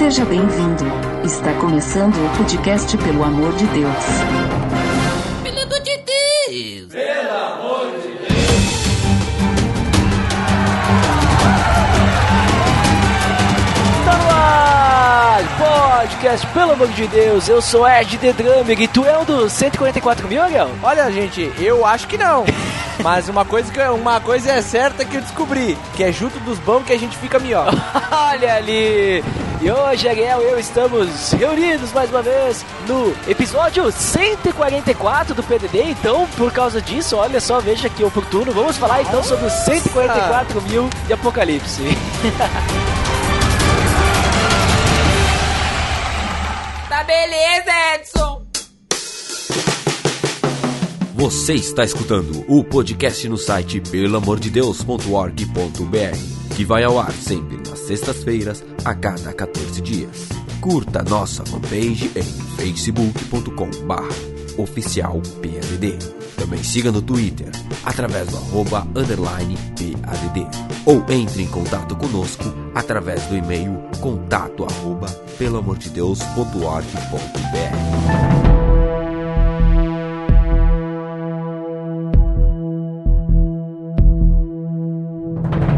Seja bem-vindo. Está começando o podcast Pelo Amor de Deus. Pelo amor de Deus! Pelo amor de Deus! Tá no ar! Podcast Pelo Amor de Deus. Eu sou Ed The Drummer e tu é um dos 144 mil, Ariel? Olha, gente, eu acho que não. Mas uma coisa é certa que eu descobri, que é junto dos bons que a gente fica melhor. Olha ali! E hoje, Ariel e eu estamos reunidos mais uma vez no episódio 144 do PDD. Então, por causa disso, olha só, veja que oportuno. Vamos falar então sobre os 144 mil de Apocalipse. Tá beleza, Edson! Você está escutando o podcast no site pelamordedeus.org.br, que vai ao ar sempre nas sextas-feiras, a cada 14 dias. Curta nossa fanpage em facebook.com/oficialpadd. Também siga no Twitter, através do @_PADD. Ou entre em contato conosco através do e-mail contato@pelamordedeus.org.br.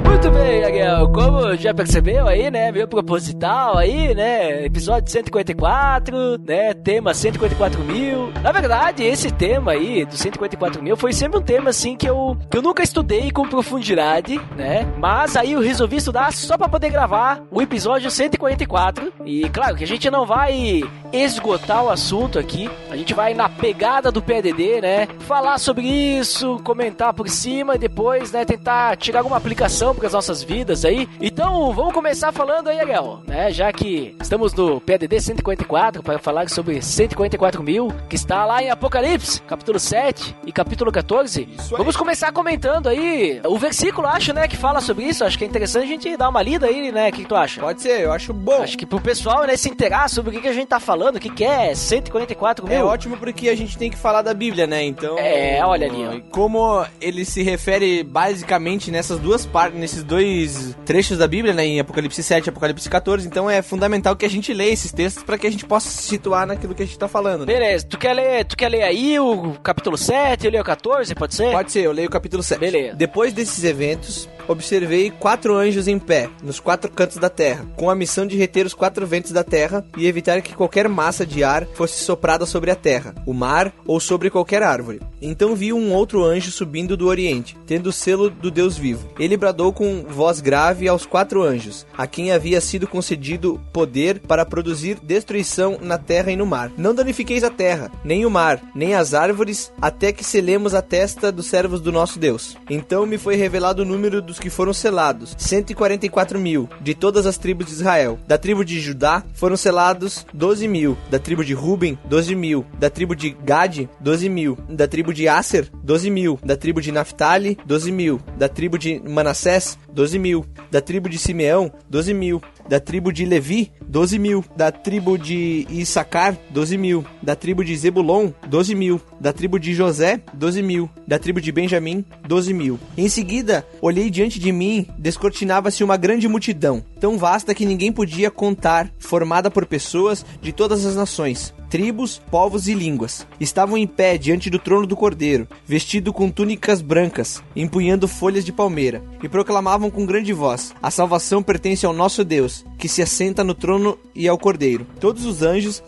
Muito bem, Ariel, como já percebeu aí, né, meio proposital aí, né, episódio 154, né, tema 144 mil. Na verdade, esse tema aí, do 144 mil, foi sempre um tema, assim, que eu nunca estudei com profundidade, né, mas aí eu resolvi estudar só pra poder gravar o episódio 144, e claro que a gente não vai esgotar o assunto aqui, a gente vai na pegada do PDD, né, falar sobre isso, comentar por cima e depois, né, tentar tirar alguma aplicação para as nossas vidas aí. Então, vamos começar falando aí, Ariel, né? Já que estamos no PDD 144 para falar sobre 144 mil, que está lá em Apocalipse, capítulo 7 e capítulo 14. Vamos começar comentando aí o versículo, acho, né, que fala sobre isso. Acho que é interessante a gente dar uma lida aí, né? O que tu acha? Pode ser, eu acho bom. Acho que pro pessoal, né, se inteirar sobre o que a gente tá falando, o que é 144 mil. É ótimo porque a gente tem que falar da Bíblia, né? Então. Olha ali, ó. Como ele se refere basicamente nessas duas partes, nesses dois trechos da Bíblia, né, em Apocalipse 7 e Apocalipse 14, então é fundamental que a gente leia esses textos para que a gente possa se situar naquilo que a gente tá falando, né? Beleza, tu quer ler aí o capítulo 7, eu leio o 14, pode ser? Pode ser, eu leio o capítulo 7. Beleza. Depois desses eventos, observei 4 anjos em pé, nos 4 cantos da terra, com a missão de reter os 4 ventos da terra e evitar que qualquer massa de ar fosse soprada sobre a terra, o mar ou sobre qualquer árvore. Então vi um outro anjo subindo do oriente, tendo o selo do Deus vivo. Ele bradou com voz grave aos 4 anjos, a quem havia sido concedido poder para produzir destruição na terra e no mar. Não danifiqueis a terra, nem o mar, nem as árvores, até que selemos a testa dos servos do nosso Deus. Então me foi revelado o número dos que foram selados, 144 mil, de todas as tribos de Israel. Da tribo de Judá foram selados 12 mil, da tribo de Ruben, 12 mil, da tribo de Gade, 12 mil, da tribo de Asser, 12 mil, da tribo de Naftali, 12 mil, da tribo de Manassés, 12 mil, da tribo de Simeão, 12 mil, da tribo de Levi, 12 mil, da tribo de Issacar, 12 mil, da tribo de Zebulon, 12 mil, da tribo de José, 12 mil, da tribo de Benjamim, 12 mil. Em seguida, olhei diante de mim, descortinava-se uma grande multidão, tão vasta que ninguém podia contar, formada por pessoas de todas as nações, tribos, povos e línguas. Estavam em pé diante do trono do Cordeiro, vestido com túnicas brancas, empunhando folhas de palmeira, e proclamavam com grande voz: a salvação pertence ao nosso Deus, que se assenta no trono e ao Cordeiro. Todos os anjos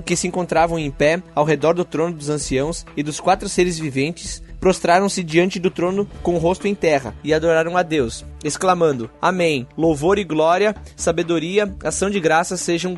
que se encontravam em pé ao redor do trono dos anciãos e dos 4 seres viventes prostraram-se diante do trono com o rosto em terra e adoraram a Deus, exclamando: Amém, louvor e glória, sabedoria, ação de graças sejam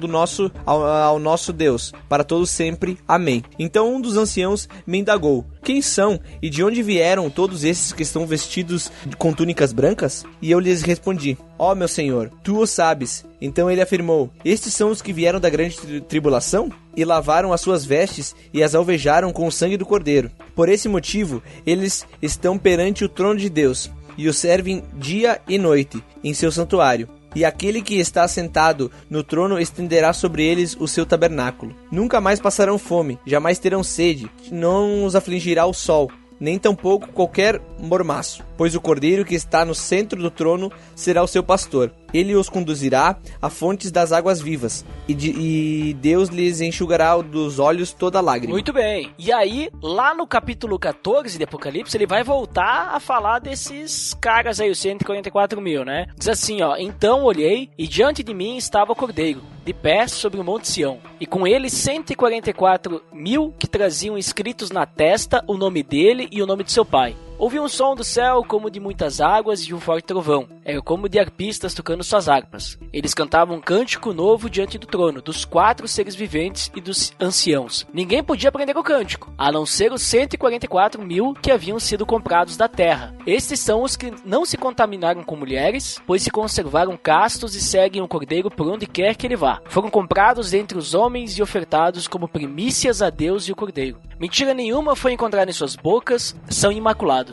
ao nosso Deus, para todos sempre. Amém. Então um dos anciãos me indagou: quem são e de onde vieram todos esses que estão vestidos com túnicas brancas? E eu lhes respondi: ó meu Senhor, tu o sabes. Então ele afirmou: estes são os que vieram da grande tribulação e lavaram as suas vestes e as alvejaram com o sangue do Cordeiro. Por esse motivo, eles estão perante o trono de Deus e o servem dia e noite em seu santuário. E aquele que está sentado no trono estenderá sobre eles o seu tabernáculo. Nunca mais passarão fome, jamais terão sede, não os afligirá o sol, nem tampouco qualquer mormaço, pois o Cordeiro que está no centro do trono será o seu pastor. ele os conduzirá a fontes das águas vivas, e Deus lhes enxugará dos olhos toda lágrima. Muito bem. E aí, lá no capítulo 14 de Apocalipse, ele vai voltar a falar desses caras aí, os 144 mil, né? Diz assim, ó: então olhei, e diante de mim estava o Cordeiro, de pé sobre o Monte Sião, e com ele 144 mil que traziam escritos na testa o nome dele e o nome de seu pai. Ouvi um som do céu como de muitas águas e um forte trovão. Era como de arpistas tocando suas harpas. Eles cantavam um cântico novo diante do trono, dos 4 seres viventes e dos anciãos. Ninguém podia aprender o cântico, a não ser os 144 mil que haviam sido comprados da terra. Estes são os que não se contaminaram com mulheres, pois se conservaram castos e seguem o Cordeiro por onde quer que ele vá. Foram comprados dentre os homens e ofertados como primícias a Deus e o Cordeiro. Mentira nenhuma foi encontrada em suas bocas, são imaculados.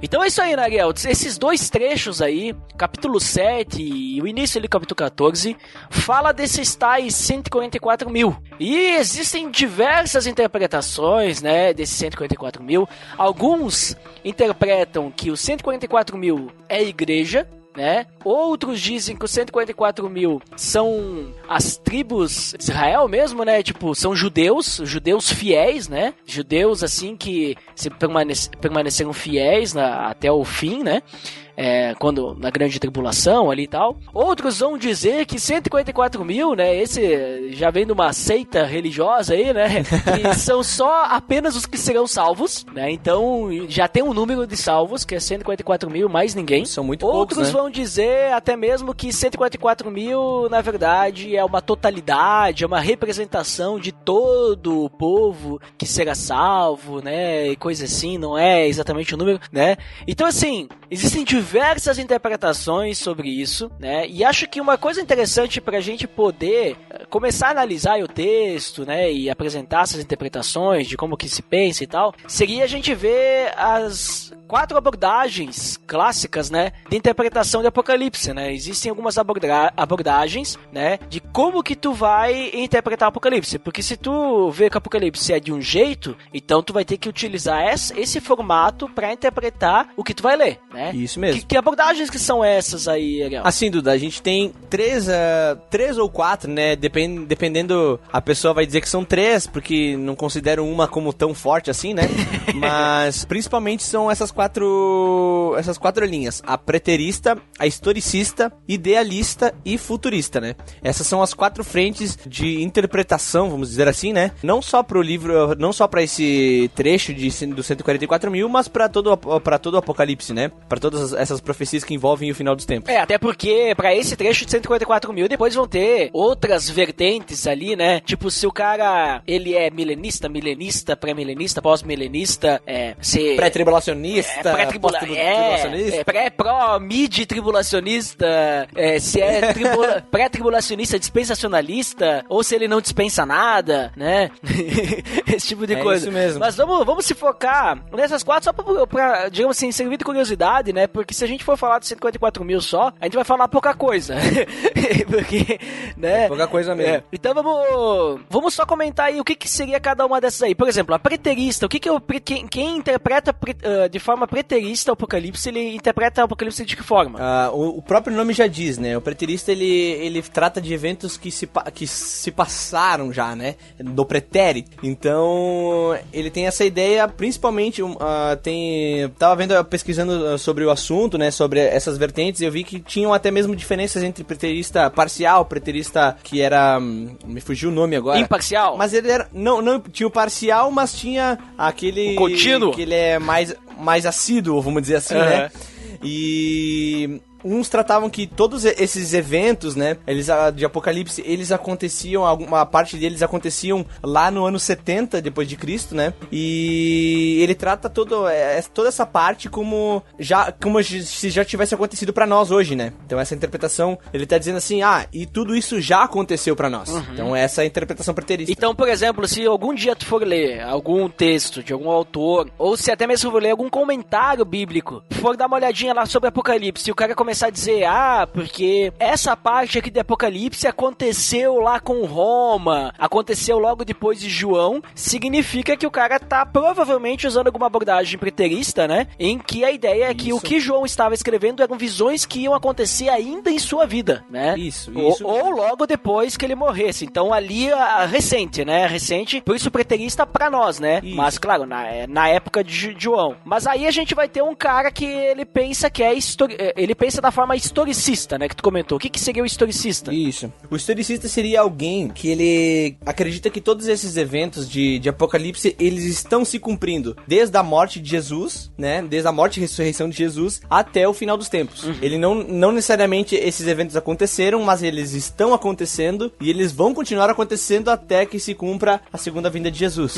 Então é isso aí, né, Ariel? Esses 2 trechos aí, capítulo 7 e o início do capítulo 14, fala desses tais 144 mil. E existem diversas interpretações, né, desses 144 mil. Alguns interpretam que os 144 mil é a igreja, né? Outros dizem que os 144 mil são as tribos de Israel mesmo, né? Tipo, são judeus fiéis, né? Judeus, assim, que se permaneceram fiéis até o fim, né? Quando na grande tribulação ali e tal. Outros vão dizer que 144 mil, né? Esse já vem de uma seita religiosa aí, né? Que são só apenas os que serão salvos, né? Então já tem um número de salvos, que é 144 mil, mais ninguém. São muito Outros poucos, né? vão dizer até mesmo que 144 mil, na verdade, é uma totalidade, é uma representação de todo o povo que será salvo, né? E coisa assim, não é exatamente o número, né? Então, assim, existem diversas interpretações sobre isso, né? E acho que uma coisa interessante para a gente poder começar a analisar o texto, né? E apresentar essas interpretações de como que se pensa e tal, seria a gente ver as 4 abordagens clássicas, né? De interpretação de Apocalipse, né? Existem algumas abordagens, né? De como que tu vai interpretar o Apocalipse. Porque se tu vê que o Apocalipse é de um jeito, então tu vai ter que utilizar esse formato para interpretar o que tu vai ler, né? Isso mesmo. Que abordagens que são essas aí, Ariel? Assim, Duda, a gente tem 3 ou 4, né? Dependendo, a pessoa vai dizer que são 3, porque não consideram uma como tão forte assim, né? Mas principalmente são essas 4 linhas: a preterista, a historicista, idealista e futurista, né? Essas são as 4 frentes de interpretação, vamos dizer assim, né? Não só pro livro, não só para esse trecho dos 144 mil, mas para todo o Apocalipse, né? Para todas essas profecias que envolvem o final dos tempos. Até porque para esse trecho de 144 mil depois vão ter outras vertentes ali, né? Tipo, se o cara, ele é milenista, pré-milenista, pós-milenista, pré-tribulacionista, pós-tribulacionista, pré-pro, mid-tribulacionista, se é pré-tribulacionista dispensacionalista, ou se ele não dispensa nada, né? Esse tipo de coisa. Isso mesmo. Mas vamos se focar nessas 4 só pra, digamos assim, servir de curiosidade, né? Porque se a gente for falar de 144 mil só, a gente vai falar pouca coisa. Porque, né? Pouca coisa mesmo. Então vamos só comentar aí o que seria cada uma dessas aí. Por exemplo, a preterista, quem interpreta de forma preterista o Apocalipse, ele interpreta o Apocalipse de que forma? O próprio nome já diz, né? O preterista, ele trata de eventos que se passaram já, né? Do pretérito. Então, ele tem essa ideia, principalmente, tava pesquisando sobre o assunto, né? Sobre essas vertentes, eu vi que tinham até mesmo diferenças entre preterista parcial, preterista que era... me fugiu o nome agora. Imparcial? Mas ele era... Não tinha o parcial, mas tinha aquele... O contínuo? Que ele é mais assíduo, vamos dizer assim, né? E... uns tratavam que todos esses eventos, né, de Apocalipse, eles aconteciam, alguma parte deles aconteciam lá no ano 70 depois de Cristo, né? E ele trata toda essa parte como se já tivesse acontecido pra nós hoje, né? Então essa interpretação, ele tá dizendo assim, e tudo isso já aconteceu pra nós. Então essa é a interpretação preterista. Então, por exemplo, se algum dia tu for ler algum texto de algum autor, ou se até mesmo for ler algum comentário bíblico, for dar uma olhadinha lá sobre Apocalipse, e o cara começar começar a dizer, porque essa parte aqui de Apocalipse aconteceu lá com Roma, aconteceu logo depois de João, significa que o cara tá provavelmente usando alguma abordagem preterista, né? Em que a ideia é que o que João estava escrevendo eram visões que iam acontecer ainda em sua vida, né? Isso. Ou logo depois que ele morresse. Então ali, recente, né? Recente, por isso preterista pra nós, né? Isso. Mas, claro, na época de João. Mas aí a gente vai ter um cara que ele pensa que ele pensa da forma historicista, né? Que tu comentou. O que seria o historicista? Isso. O historicista seria alguém que ele acredita que todos esses eventos de Apocalipse, eles estão se cumprindo desde a morte de Jesus, né? Desde a morte e ressurreição de Jesus até o final dos tempos. Ele não necessariamente esses eventos aconteceram, mas eles estão acontecendo e eles vão continuar acontecendo até que se cumpra a segunda vinda de Jesus.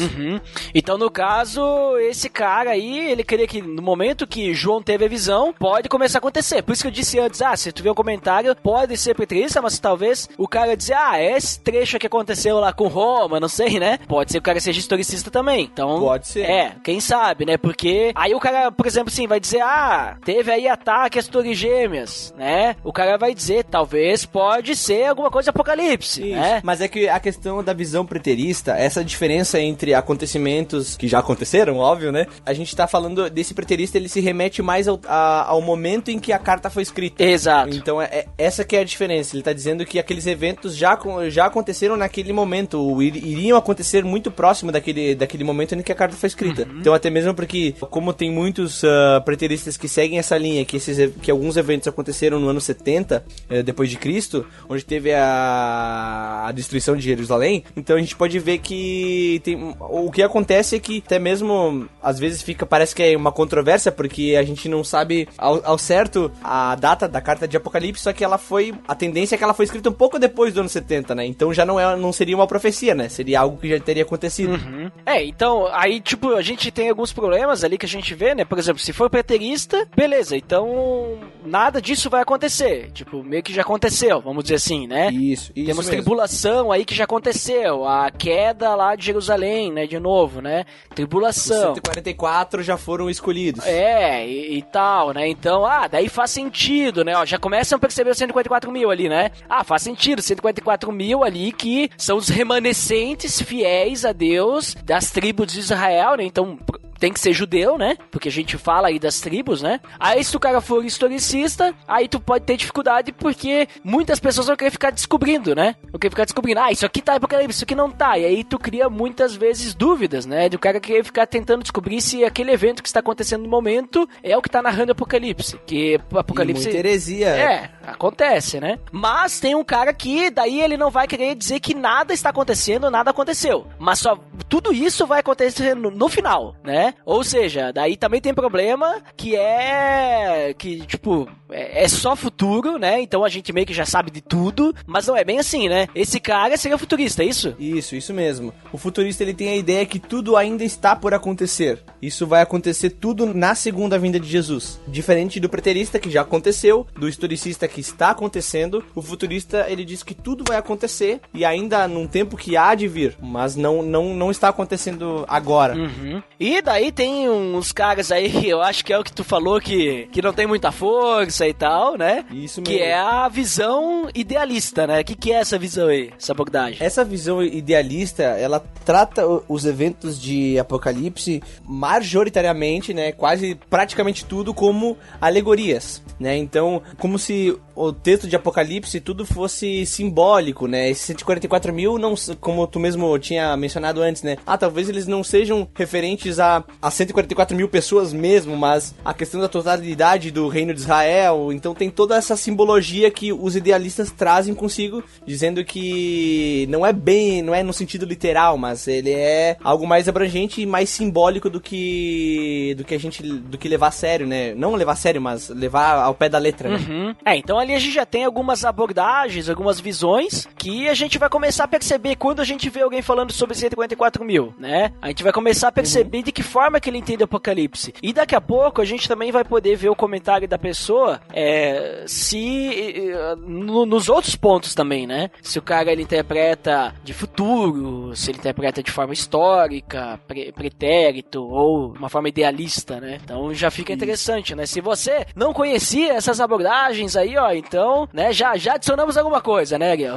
Então, no caso, esse cara aí, ele queria que no momento que João teve a visão, pode começar a acontecer. Por isso que eu disse antes, se tu vê um comentário, pode ser preterista, mas talvez o cara dizer, esse trecho que aconteceu lá com Roma, não sei, né? Pode ser que o cara seja historicista também. Então, pode ser. Quem sabe, né? Porque aí o cara, por exemplo, assim, vai dizer, teve aí ataque às torres gêmeas, né? O cara vai dizer, talvez pode ser alguma coisa de Apocalipse, né? Mas é que a questão da visão preterista, essa diferença entre acontecimentos que já aconteceram, óbvio, né? A gente tá falando desse preterista, ele se remete mais ao momento em que a carta foi escrita. Exato. Então, essa que é a diferença. Ele tá dizendo que aqueles eventos já aconteceram naquele momento, ou iriam acontecer muito próximo daquele momento em que a carta foi escrita. Então, até mesmo porque, como tem muitos preteristas que seguem essa linha, que alguns eventos aconteceram no ano 70, depois de Cristo, onde teve a destruição de Jerusalém, então a gente pode ver que o que acontece é que até mesmo, às vezes parece que é uma controvérsia, porque a gente não sabe ao certo a data da carta de Apocalipse, só que a tendência é que ela foi escrita um pouco depois do ano 70, né? Então já não seria uma profecia, né? Seria algo que já teria acontecido. Então, aí, tipo, a gente tem alguns problemas ali que a gente vê, né? Por exemplo, se for preterista, beleza, então nada disso vai acontecer. Tipo, meio que já aconteceu, vamos dizer assim, né? Isso Temos mesmo. Tribulação aí que já aconteceu, a queda lá de Jerusalém, né? De novo, né? Tribulação. Os 144 já foram escolhidos. E tal, né? Então, daí faz sentido, né? Já começam a perceber os 144 mil ali, né? Faz sentido, 144 mil ali que são os remanescentes fiéis a Deus das tribos de Israel, né? Então, tem que ser judeu, né? Porque a gente fala aí das tribos, né? Aí se o cara for historicista, aí tu pode ter dificuldade porque muitas pessoas vão querer ficar descobrindo, né? Vão querer ficar descobrindo, isso aqui tá em Apocalipse, isso aqui não tá. E aí tu cria muitas vezes dúvidas, né? Do cara querer ficar tentando descobrir se aquele evento que está acontecendo no momento é o que tá narrando Apocalipse. Que Apocalipse... E muita heresia. Acontece, né? Mas tem um cara que daí ele não vai querer dizer que nada está acontecendo, nada aconteceu. Mas só tudo isso vai acontecer no final, né? Ou seja, daí também tem problema que tipo, é só futuro, né? Então a gente meio que já sabe de tudo, mas não é bem assim, né? Esse cara seria futurista, é isso? Isso mesmo. O futurista, ele tem a ideia que tudo ainda está por acontecer. Isso vai acontecer tudo na segunda vinda de Jesus. Diferente do preterista, que já aconteceu, do historicista, que está acontecendo, o futurista, ele diz que tudo vai acontecer e ainda num tempo que há de vir, mas não está acontecendo agora. E daí tem uns caras aí, eu acho que é o que tu falou, que não tem muita força e tal, né? Isso mesmo. Que é a visão idealista, né? O que é essa visão aí, essa abordagem? Essa visão idealista, ela trata os eventos de Apocalipse majoritariamente, né? Praticamente tudo como alegorias, né? Então, como se o texto de Apocalipse tudo fosse simbólico, né? Esses 144 mil, não, como tu mesmo tinha mencionado antes, né? Talvez eles não sejam referentes a 144 mil pessoas mesmo, mas a questão da totalidade do reino de Israel. Então tem toda essa simbologia que os idealistas trazem consigo, dizendo que não é no sentido literal, mas ele é algo mais abrangente e mais simbólico do que levar a sério, né? Não levar a sério, mas levar ao pé da letra, né? Então ali a gente já tem algumas abordagens, algumas visões que a gente vai começar a perceber quando a gente vê alguém falando sobre 144 144 mil, né? A gente vai começar a perceber de que forma que ele entende o Apocalipse. E daqui a pouco a gente também vai poder ver o comentário da pessoa nos outros pontos também, né? Se o cara ele interpreta de futuro, se ele interpreta de forma histórica, pretérito ou uma forma idealista, né? Então já fica interessante, né? Se você não conhecia essas abordagens aí, ó, então, né, já adicionamos alguma coisa, né, Ariel?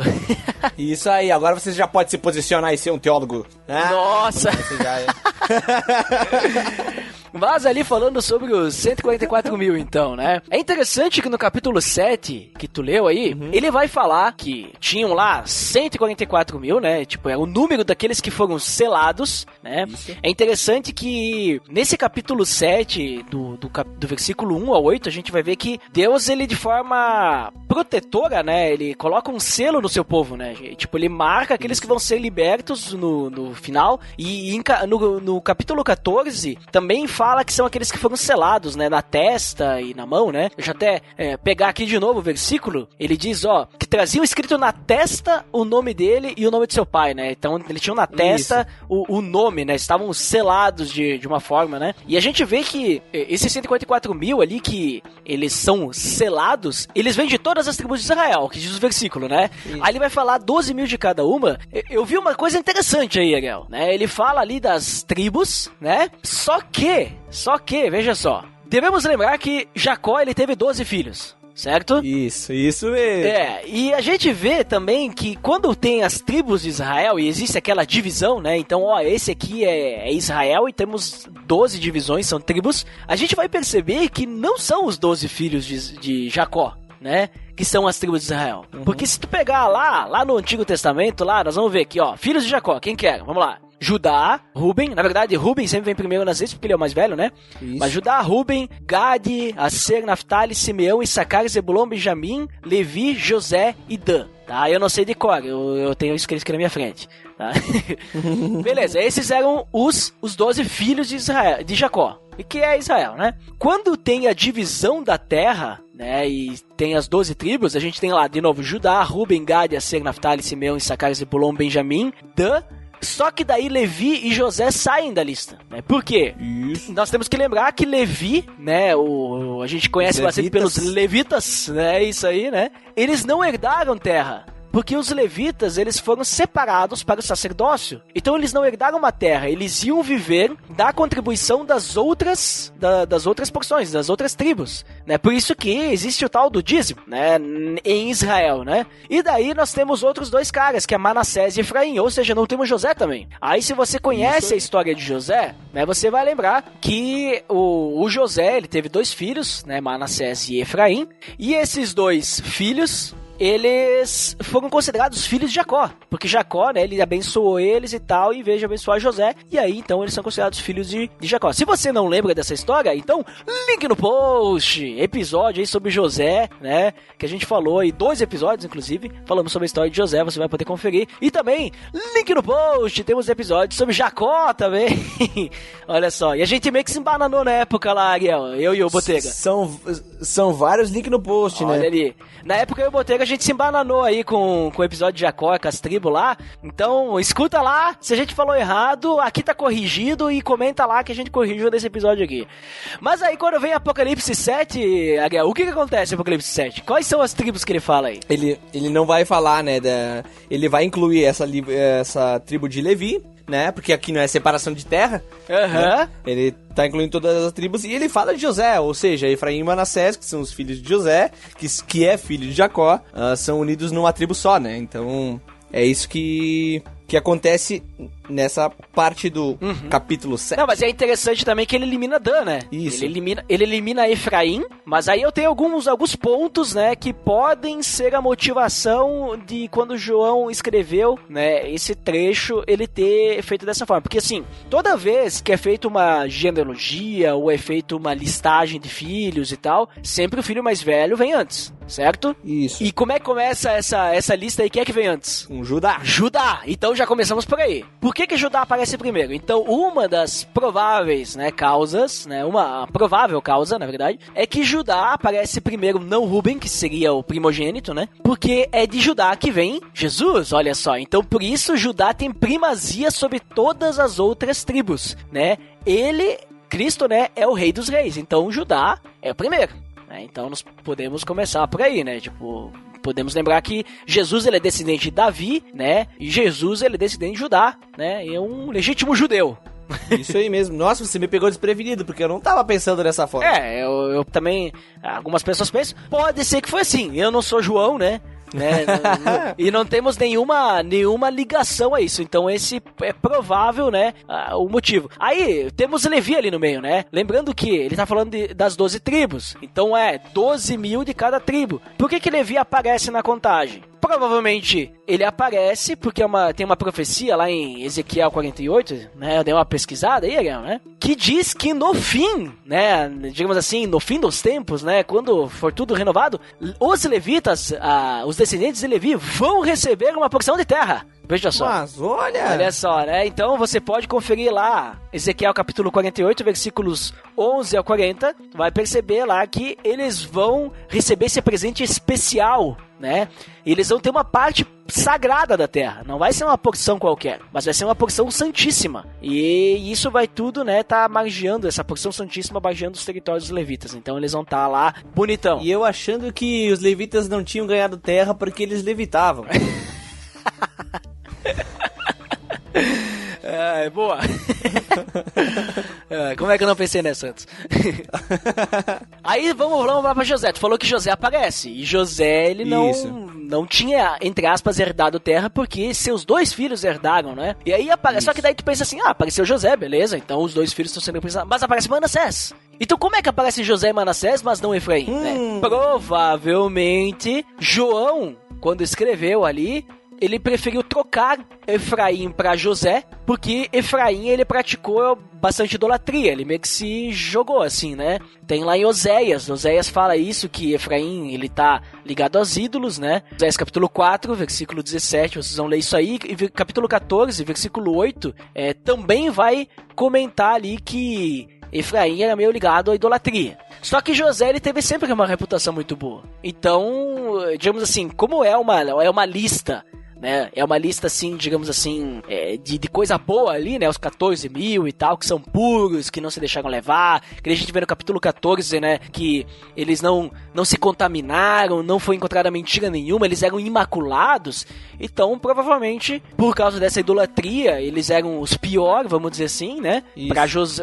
Isso aí, agora você já pode se posicionar e ser um teólogo. Nossa! Você já é. Mas ali falando sobre os 144 mil, então, né? É interessante que no capítulo 7, que tu leu aí, ele vai falar que tinham lá 144 mil, né? Tipo, é o número daqueles que foram selados, né? Isso. É interessante que nesse capítulo 7, do versículo 1 ao 8, a gente vai ver que Deus, ele de forma protetora, né? Ele coloca um selo no seu povo, né? Tipo, ele marca aqueles que vão ser libertos no final. E no capítulo 14, também fala que são aqueles que foram selados, né, na testa e na mão, né? Deixa eu até pegar aqui de novo o versículo. Ele diz, ó, que traziam escrito na testa o nome dele e o nome de seu pai, né? Então, eles tinham na testa o nome, né? Estavam selados de uma forma, né? E a gente vê que esses 144 mil ali, que eles são selados, eles vêm de todas as tribos de Israel, que diz o versículo, né? Isso. Aí ele vai falar 12 mil de cada uma. Eu vi uma coisa interessante aí, Ariel, né? Ele fala ali das tribos, né? Só que, veja só, devemos lembrar que Jacó, ele teve 12 filhos, certo? Isso mesmo. E a gente vê também que quando tem as tribos de Israel e existe aquela divisão, né? Então, ó, esse aqui é Israel e temos 12 divisões, são tribos. A gente vai perceber que não são os 12 filhos de Jacó, né? Que são as tribos de Israel. Porque se tu pegar lá no Antigo Testamento, lá, nós vamos ver aqui, ó, filhos de Jacó, quem que era? Vamos lá. Judá, Ruben, na verdade Ruben sempre vem primeiro nas listas porque ele é o mais velho, né? Isso. Mas Judá, Ruben, Gade, Aser, Naftali, Simeão, Issacar, Zebulon, Benjamim, Levi, José e Dan. Tá? Eu não sei de cor, eu tenho escrito aqui na minha frente. Tá? Beleza, esses eram os 12 filhos de Jacó. E que é Israel, né? Quando tem a divisão da terra, né, e tem as 12 tribos, a gente tem lá, de novo, Judá, Ruben, Gade, Aser, Naftali, Simeão, Issacar, Zebulon, Benjamim, Dan. Só que daí Levi e José saem da lista, né? Por quê? Isso. Nós temos que lembrar que Levi, né, a gente conhece bastante pelos levitas, né, isso aí, né? Eles não herdaram terra. Porque os levitas, eles foram separados para o sacerdócio. Então eles não herdaram uma terra, eles iam viver da contribuição das outras porções, das outras tribos, né? Por isso que existe o tal do dízimo, né, em Israel, né? E daí nós temos outros dois caras, que é Manassés e Efraim, ou seja, não temos José também. Aí se você conhece a história de José, né, você vai lembrar que o José, ele teve 2 filhos, né, Manassés e Efraim, e esses 2 filhos, eles foram considerados filhos de Jacó, porque Jacó, né, ele abençoou eles e tal, e veio abençoar José, e aí então eles são considerados filhos de Jacó. Se você não lembra dessa história, então link no post, episódio aí sobre José, né, que a gente falou aí, 2 episódios inclusive, falamos sobre a história de José, você vai poder conferir, e também link no post, temos episódios sobre Jacó também. Olha só, e a gente meio que se embananou na época lá, Ariel, eu e o Botega. São vários links no post, olha, né? Olha ali. Na época eu e o Botega a gente se embananou aí com o episódio de Jacó, com as tribos lá. Então, escuta lá. Se a gente falou errado, aqui tá corrigido e comenta lá que a gente corrigiu nesse episódio aqui. Mas aí, quando vem Apocalipse 7, Ariel, o que acontece em Apocalipse 7? Quais são as tribos que ele fala aí? Ele não vai falar, né, ele vai incluir essa tribo de Levi, né, porque aqui não é separação de terra. Né? Ele tá incluindo todas as tribos e ele fala de José, ou seja, Efraim e Manassés, que são os filhos de José, que é filho de Jacó, são unidos numa tribo só, né? Então, é isso que acontece nessa parte do capítulo 7. Não, mas é interessante também que ele elimina Dan, né? Isso. Ele elimina Efraim, mas aí eu tenho alguns pontos, né, que podem ser a motivação de quando João escreveu, né, esse trecho, ele ter feito dessa forma. Porque assim, toda vez que é feita uma genealogia ou é feita uma listagem de filhos e tal, sempre o filho mais velho vem antes, certo? Isso. E como é que começa essa lista aí? Quem é que vem antes? Judá. Judá. Então já começamos por aí. Por que Judá aparece primeiro? Então, uma das prováveis, né, causas, né, uma provável causa, na verdade, é que Judá aparece primeiro, não Rúben, que seria o primogênito, né? Porque é de Judá que vem Jesus, olha só. Então, por isso, Judá tem primazia sobre todas as outras tribos, né? Ele, Cristo, né, é o rei dos reis. Então, Judá é o primeiro, né? Então, nós podemos começar por aí, né? Tipo, podemos lembrar que Jesus, ele é descendente de Davi, né? E Jesus, ele é descendente de Judá, né? E é um legítimo judeu. Isso aí mesmo. Nossa, você me pegou desprevenido, porque eu não tava pensando dessa forma. Eu também, algumas pessoas pensam, pode ser que foi assim, eu não sou João, né? E não temos nenhuma ligação a isso. Então esse é provável, né, o motivo. Aí temos Levi ali no meio, né? Lembrando que ele tá falando das 12 tribos. Então 12 mil de cada tribo. Por que Levi aparece na contagem? Provavelmente ele aparece porque tem uma profecia lá em Ezequiel 48, né? Eu dei uma pesquisada aí, né? Que diz que no fim, né? Digamos assim, no fim dos tempos, né? Quando for tudo renovado, os levitas, os descendentes de Levi vão receber uma porção de terra. Veja só. Mas olha só, né? Então você pode conferir lá Ezequiel capítulo 48, versículos 11 a 40. Vai perceber lá que eles vão receber esse presente especial, né? E eles vão ter uma parte sagrada da terra. Não vai ser uma porção qualquer, mas vai ser uma porção santíssima. E isso vai tudo, né? Tá margeando, essa porção santíssima margeando os territórios dos levitas. Então eles vão estar lá bonitão. E eu achando que os levitas não tinham ganhado terra porque eles levitavam. Boa. Como é que eu não pensei nessa antes? Aí vamos lá pra José. Tu falou que José aparece. E José, ele não tinha, entre aspas, herdado terra porque seus 2 filhos herdaram, né? E aí aparece. Só que daí tu pensa assim, apareceu José, beleza. Então os 2 filhos estão sendo representados. Mas aparece Manassés. Então como é que aparece José e Manassés, mas não Efraim? Né? Provavelmente João, quando escreveu ali, ele preferiu trocar Efraim para José, porque Efraim, ele praticou bastante idolatria, ele meio que se jogou assim, né? Tem lá em Oséias fala isso, que Efraim, ele tá ligado aos ídolos, né? Oséias capítulo 4, versículo 17, vocês vão ler isso aí, e capítulo 14, versículo 8, também vai comentar ali que Efraim era meio ligado à idolatria. Só que José, ele teve sempre uma reputação muito boa. Então, digamos assim, como é uma lista, né? É uma lista assim, digamos assim, de coisa boa ali, né? Os 14 mil e tal, que são puros, que não se deixaram levar. Que a gente vê no capítulo 14, né? Que eles não se contaminaram, não foi encontrada mentira nenhuma, eles eram imaculados. Então, provavelmente, por causa dessa idolatria, eles eram os piores, vamos dizer assim, né?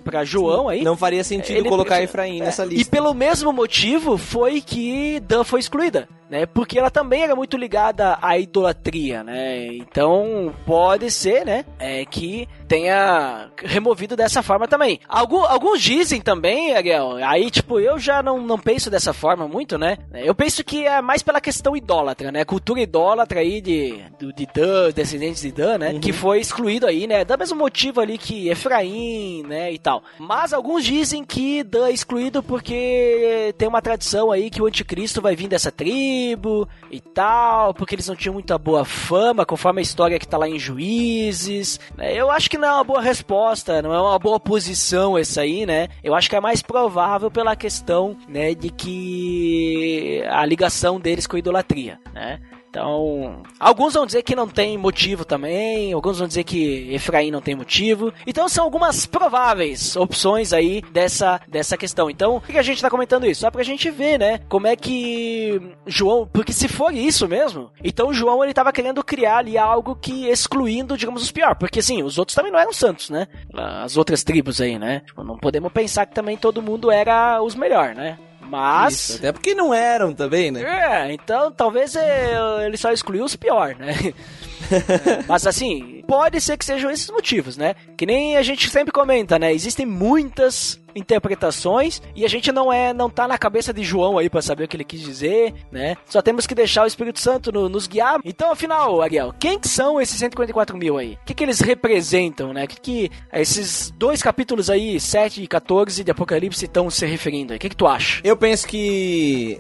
Pra João aí. Não faria sentido colocar Efraim nessa lista. E pelo mesmo motivo foi que Dan foi excluída, né? Porque ela também era muito ligada à idolatria, né? Então pode ser, né? Que tenha removido dessa forma também. Alguns dizem também, Ariel, aí tipo, eu já não penso dessa forma muito, né? Eu penso que é mais pela questão idólatra, né? Cultura idólatra aí de Dan, descendentes de Dan, né? Uhum. Que foi excluído aí, né? Do mesmo motivo ali que Efraim, né? E tal. Mas alguns dizem que Dan é excluído porque tem uma tradição aí que o anticristo vai vir dessa tribo e tal, porque eles não tinham muita boa fama, conforme a história que tá lá em Juízes, né? Eu acho que não é uma boa resposta, não é uma boa posição essa aí, né? Eu acho que é mais provável pela questão, né, de que a ligação deles com a idolatria, né? Então, alguns vão dizer que não tem motivo também, alguns vão dizer que Efraim não tem motivo. Então, são algumas prováveis opções aí dessa questão. Então, por que a gente tá comentando isso? Só pra gente ver, né, como é que João... Porque se for isso mesmo, então João, ele tava querendo criar ali algo que excluindo, digamos, os piores. Porque, assim, os outros também não eram santos, né? As outras tribos aí, né? Tipo, não podemos pensar que também todo mundo era os melhores, né? Mas... Isso, até porque não eram também, né? Então talvez ele só excluiu os piores, né? Mas assim, pode ser que sejam esses motivos, né? Que nem a gente sempre comenta, né? Existem muitas interpretações e a gente não tá na cabeça de João aí pra saber o que ele quis dizer, né? Só temos que deixar o Espírito Santo nos guiar. Então, afinal, Ariel, quem que são esses 144 mil aí? O que eles representam, né? Que esses 2 capítulos aí, 7 e 14 de Apocalipse estão se referindo aí? O que tu acha? Eu penso que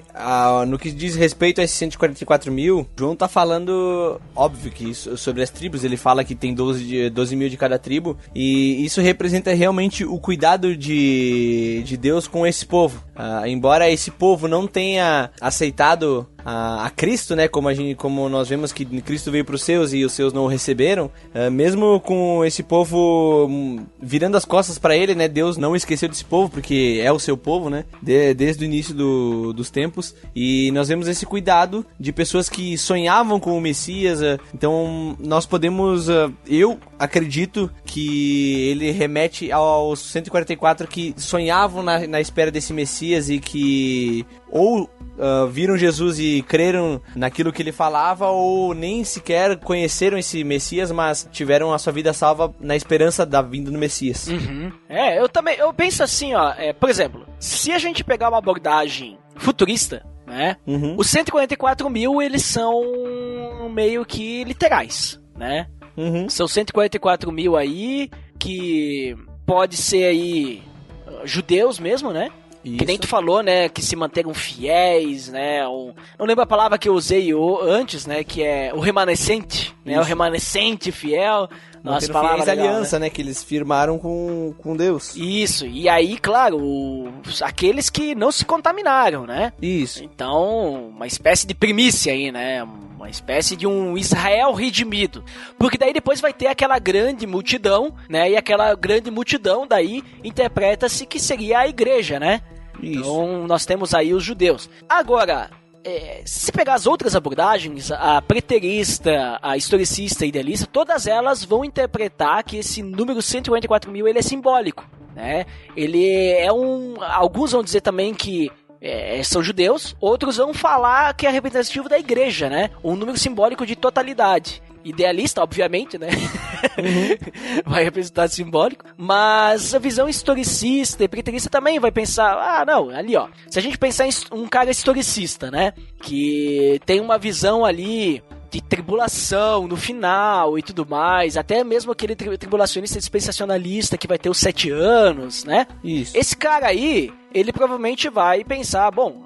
no que diz respeito a esses 144 mil, João tá falando, óbvio que sobre as tribos, ele fala que tem 12 mil de cada tribo, e isso representa realmente o cuidado de Deus com esse povo. Embora esse povo não tenha aceitado a Cristo, né, como nós vemos que Cristo veio para os seus e os seus não o receberam, mesmo com esse povo virando as costas para ele, né, Deus não esqueceu desse povo, porque é o seu povo, né, desde o início dos tempos, e nós vemos esse cuidado de pessoas que sonhavam com o Messias. Então nós podemos, eu acredito que ele remete aos 144 que sonhavam na espera desse Messias e que ou viram Jesus e creram naquilo que ele falava, ou nem sequer conheceram esse Messias, mas tiveram a sua vida salva na esperança da vinda do Messias. Uhum. Eu penso assim, ó, por exemplo, se a gente pegar uma abordagem futurista, né, os 144 mil, eles são meio que literais, né? São 144 mil aí, que pode ser aí judeus mesmo, né? Isso. Que nem tu falou, né, que se manteram fiéis, né, não lembro a palavra que eu usei antes, né, que é o remanescente, né, o remanescente fiel. Nossa, palavra legal, aliança, né, que eles firmaram com Deus. Isso, e aí, claro, aqueles que não se contaminaram, né? Isso. Então, uma espécie de primícia aí, né, uma espécie de um Israel redimido. Porque daí depois vai ter aquela grande multidão, né, e aquela grande multidão daí interpreta-se que seria a igreja, né? Isso. Então, nós temos aí os judeus. Agora, se pegar as outras abordagens, a preterista, a historicista e idealista, todas elas vão interpretar que esse número 144 mil ele é simbólico, né? Ele é alguns vão dizer também que são judeus, outros vão falar que é representativo da igreja, né? Um número simbólico de totalidade. Idealista, obviamente, né? Vai representar simbólico. Mas a visão historicista e preterista também vai pensar, não, ali ó, se a gente pensar em um cara historicista, né, que tem uma visão ali de tribulação no final e tudo mais, até mesmo aquele tribulacionista dispensacionalista que vai ter os 7 anos, né? Isso. Esse cara aí, ele provavelmente vai pensar, bom,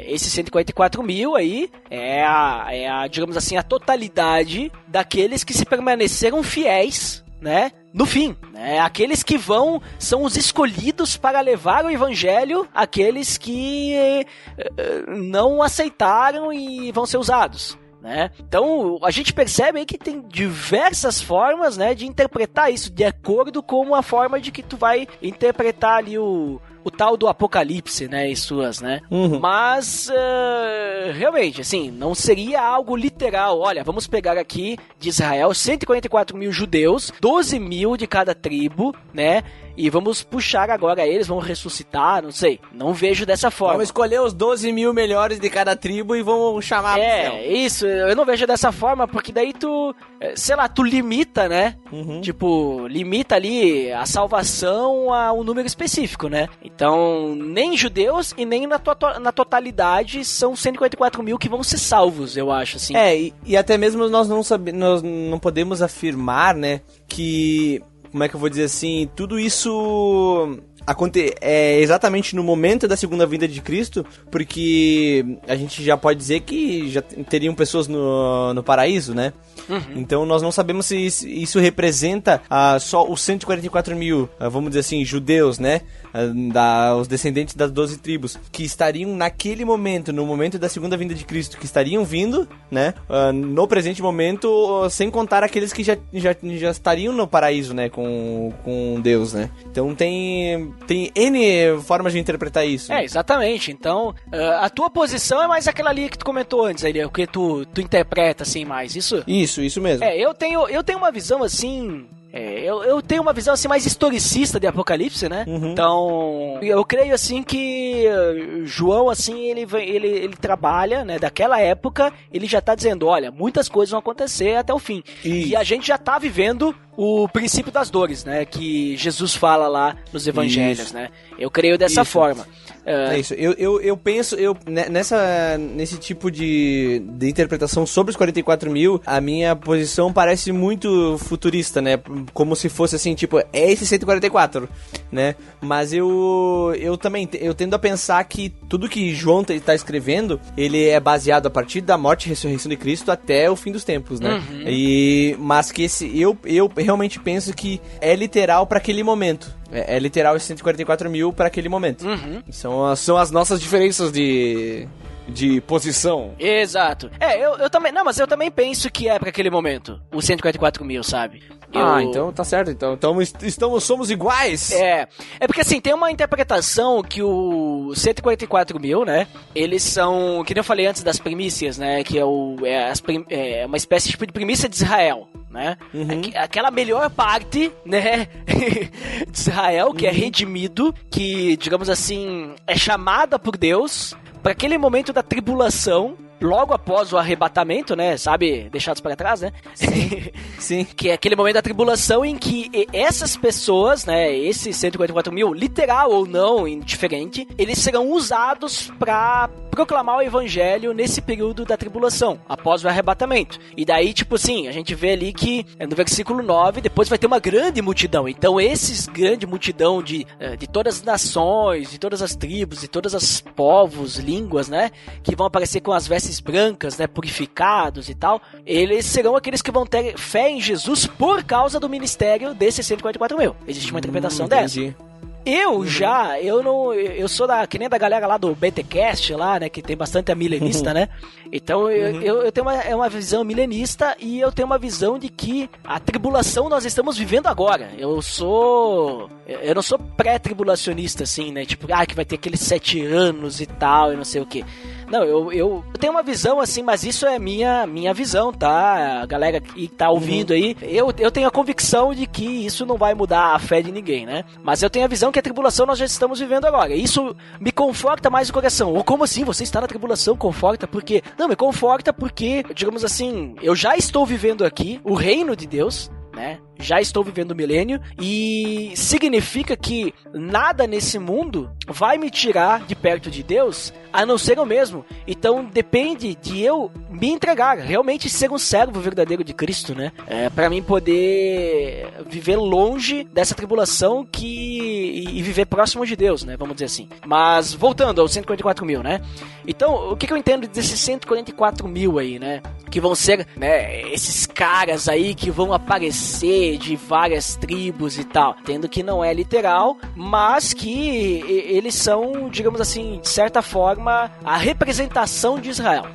esses 144 mil aí é a, digamos assim, a totalidade daqueles que se permaneceram fiéis, né, no fim, né? Aqueles que são os escolhidos para levar o evangelho àqueles que não aceitaram e vão ser usados, né? Então a gente percebe aí que tem diversas formas, né, de interpretar isso de acordo com a forma de que tu vai interpretar ali o tal do Apocalipse, né, e suas, né? Mas realmente, assim, não seria algo literal. Olha, vamos pegar aqui de Israel 144 mil judeus, 12 mil de cada tribo, né? E vamos puxar agora eles, vamos ressuscitar, não sei. Não vejo dessa forma. Vamos escolher os 12 mil melhores de cada tribo e vamos chamar pro céu. Isso, eu não vejo dessa forma, porque daí tu, sei lá, tu limita, né? Tipo, limita ali a salvação a um número específico, né? Então, nem judeus e nem na totalidade são 144 mil que vão ser salvos, eu acho, assim. E até mesmo nós não podemos afirmar, né, que... Como é que eu vou dizer assim? Tudo isso exatamente no momento da segunda vinda de Cristo, porque a gente já pode dizer que já teriam pessoas no paraíso, né? Então nós não sabemos se isso representa só os 144 mil, vamos dizer assim, judeus, né? Os descendentes das 12 tribos, que estariam naquele momento, no momento da segunda vinda de Cristo, que estariam vindo, né? No presente momento, sem contar aqueles que já estariam no paraíso, né? Com Deus, né? Então tem N formas de interpretar isso. Exatamente. Então, a tua posição é mais aquela ali que tu comentou antes, ali, o que tu interpreta, assim, mais. Isso mesmo. Eu tenho uma visão, assim... Eu tenho uma visão assim mais historicista de Apocalipse, né? Então, eu creio assim que João, assim, ele trabalha, né? Daquela época, ele já tá dizendo, olha, muitas coisas vão acontecer até o fim. E a gente já tá vivendo o princípio das dores, né? Que Jesus fala lá nos evangelhos, né? Eu creio dessa forma. É isso, eu penso, nesse tipo de interpretação sobre os 44 mil, a minha posição parece muito futurista, né, como se fosse assim, tipo, é esse 144, né, mas eu tendo a pensar que tudo que João está escrevendo, ele é baseado a partir da morte e ressurreição de Cristo até o fim dos tempos, né, mas que eu realmente penso que é literal para aquele momento. É literal esse 144 mil para aquele momento. São as nossas diferenças de posição. Exato. Eu também. Não, mas eu também penso que é para aquele momento. O 144 mil, sabe? Então tá certo. Então somos iguais. É porque assim, tem uma interpretação que o 144 mil, né? Eles são, que nem eu falei antes das primícias, né? Que é uma espécie tipo de primícia de Israel, né? Aquela melhor parte, né? de Israel, que é redimido, que, digamos assim, é chamada por Deus para aquele momento da tribulação, logo após o arrebatamento, né? Sabe? Deixados para trás, né? Sim. Que é aquele momento da tribulação em que essas pessoas, né? Esses 144 mil, literal ou não, indiferente, eles serão usados para proclamar o evangelho nesse período da tribulação, após o arrebatamento. E daí, tipo assim, a gente vê ali que no versículo 9, depois vai ter uma grande multidão. Então, esses grande multidão de todas as nações, de todas as tribos, de todos os povos, línguas, né? Que vão aparecer com as vestes brancas, né, purificados e tal, eles serão aqueles que vão ter fé em Jesus por causa do ministério desses 144 mil. Existe uma interpretação dessa. Eu sou que nem da galera lá do BTcast lá, né, que tem bastante a milenista, né? Então eu tenho uma visão milenista e eu tenho uma visão de que a tribulação nós estamos vivendo agora. Eu não sou pré-tribulacionista assim, né? Tipo, que vai ter aqueles 7 anos e tal, e não sei o que. Não, eu tenho uma visão assim, mas isso é minha visão, tá? A galera que tá ouvindo aí, eu tenho a convicção de que isso não vai mudar a fé de ninguém, né? Mas eu tenho a visão que a tribulação nós já estamos vivendo agora. Isso me conforta mais o coração. Ou como assim? Você está na tribulação? Conforta por quê? Não, me conforta porque, digamos assim, eu já estou vivendo aqui o reino de Deus, né? Já estou vivendo o milênio e significa que nada nesse mundo vai me tirar de perto de Deus, a não ser eu mesmo. Então depende de eu me entregar, realmente ser um servo verdadeiro de Cristo, né? Para mim poder viver longe dessa tribulação e viver próximo de Deus, né? Vamos dizer assim. Mas voltando aos 144 mil, né? Então, o que eu entendo desses 144 mil aí, né? Que vão ser, né, esses caras aí que vão aparecer de várias tribos e tal, tendo que não é literal, mas que eles são, digamos assim, de certa forma, a representação de Israel.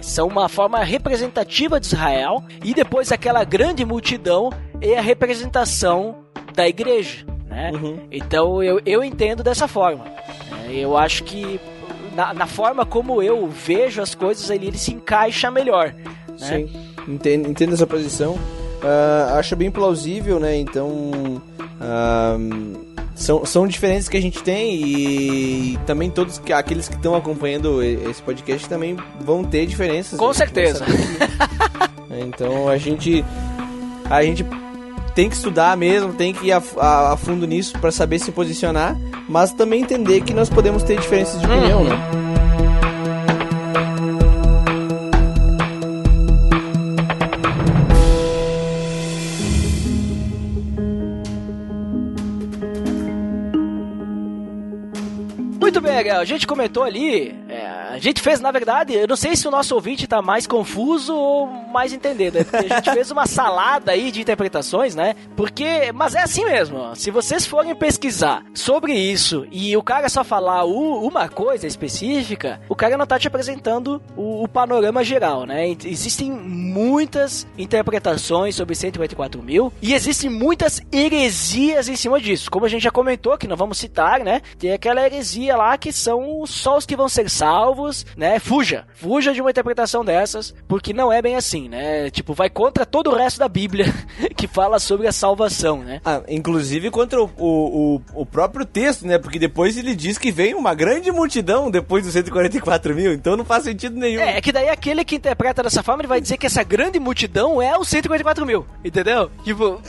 São uma forma representativa de Israel, e depois aquela grande multidão é a representação da igreja, né? Então eu entendo dessa forma. Eu acho que na forma como eu vejo as coisas, ele se encaixa melhor, né? Sim, entendo essa posição. Acho bem plausível, né? Então, são diferenças que a gente tem, e também todos aqueles que estão acompanhando esse podcast também vão ter diferenças. Com certeza. Então a gente tem que estudar mesmo, tem que ir a fundo nisso para saber se posicionar, mas também entender que nós podemos ter diferenças de opinião, né? Muito bem, a gente comentou ali, a gente fez, na verdade, eu não sei se o nosso ouvinte tá mais confuso ou mais entendendo, porque a gente fez uma salada aí de interpretações, né? Mas é assim mesmo, ó. Se vocês forem pesquisar sobre isso e o cara só falar uma coisa específica, o cara não tá te apresentando o panorama geral, né? Existem muitas interpretações sobre 144 mil e existem muitas heresias em cima disso, como a gente já comentou, que não vamos citar, né? Tem aquela heresia lá que são só os que vão ser salvos erros, né? Fuja de uma interpretação dessas, porque não é bem assim, né? Tipo, vai contra todo o resto da Bíblia que fala sobre a salvação, né? Inclusive contra o próprio texto, né? Porque depois ele diz que vem uma grande multidão depois dos 144 mil, então não faz sentido nenhum. É que daí aquele que interpreta dessa forma, ele vai dizer que essa grande multidão é os 144 mil, entendeu? Tipo...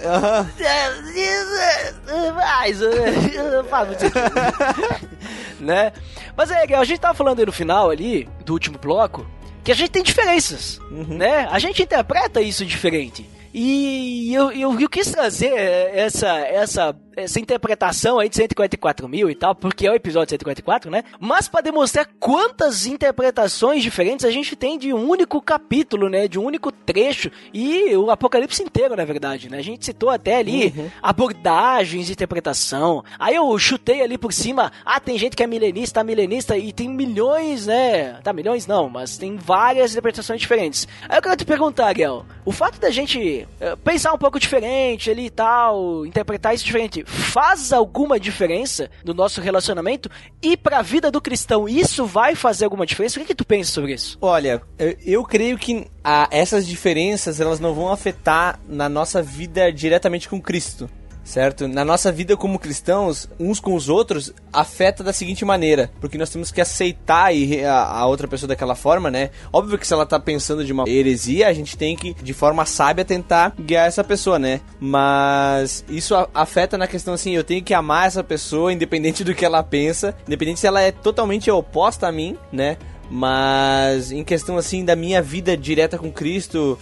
né? Mas a gente tava falando aí no final ali, do último bloco, que a gente tem diferenças, né? A gente interpreta isso diferente. E eu quis trazer essa interpretação aí de 144 mil e tal, porque é o episódio 144, né? Mas para demonstrar quantas interpretações diferentes a gente tem de um único capítulo, né? De um único trecho. E o Apocalipse inteiro, na verdade, né? A gente citou até ali abordagens de interpretação. Aí eu chutei ali por cima, tem gente que é milenista e tem milhões, né? Milhões não, mas tem várias interpretações diferentes. Aí eu quero te perguntar, Ariel, o fato da gente pensar um pouco diferente ali e tal, interpretar isso diferente, faz alguma diferença no nosso relacionamento? E pra vida do cristão, isso vai fazer alguma diferença? O que tu pensa sobre isso? Olha, eu creio que essas diferenças, elas não vão afetar na nossa vida diretamente com Cristo, certo? Na nossa vida como cristãos, uns com os outros, afeta da seguinte maneira, porque nós temos que aceitar a outra pessoa daquela forma, né? Óbvio que se ela tá pensando de uma heresia, a gente tem que, de forma sábia, tentar guiar essa pessoa, né? Mas isso afeta na questão assim, eu tenho que amar essa pessoa, independente do que ela pensa, independente se ela é totalmente oposta a mim, né? Mas em questão assim da minha vida direta com Cristo,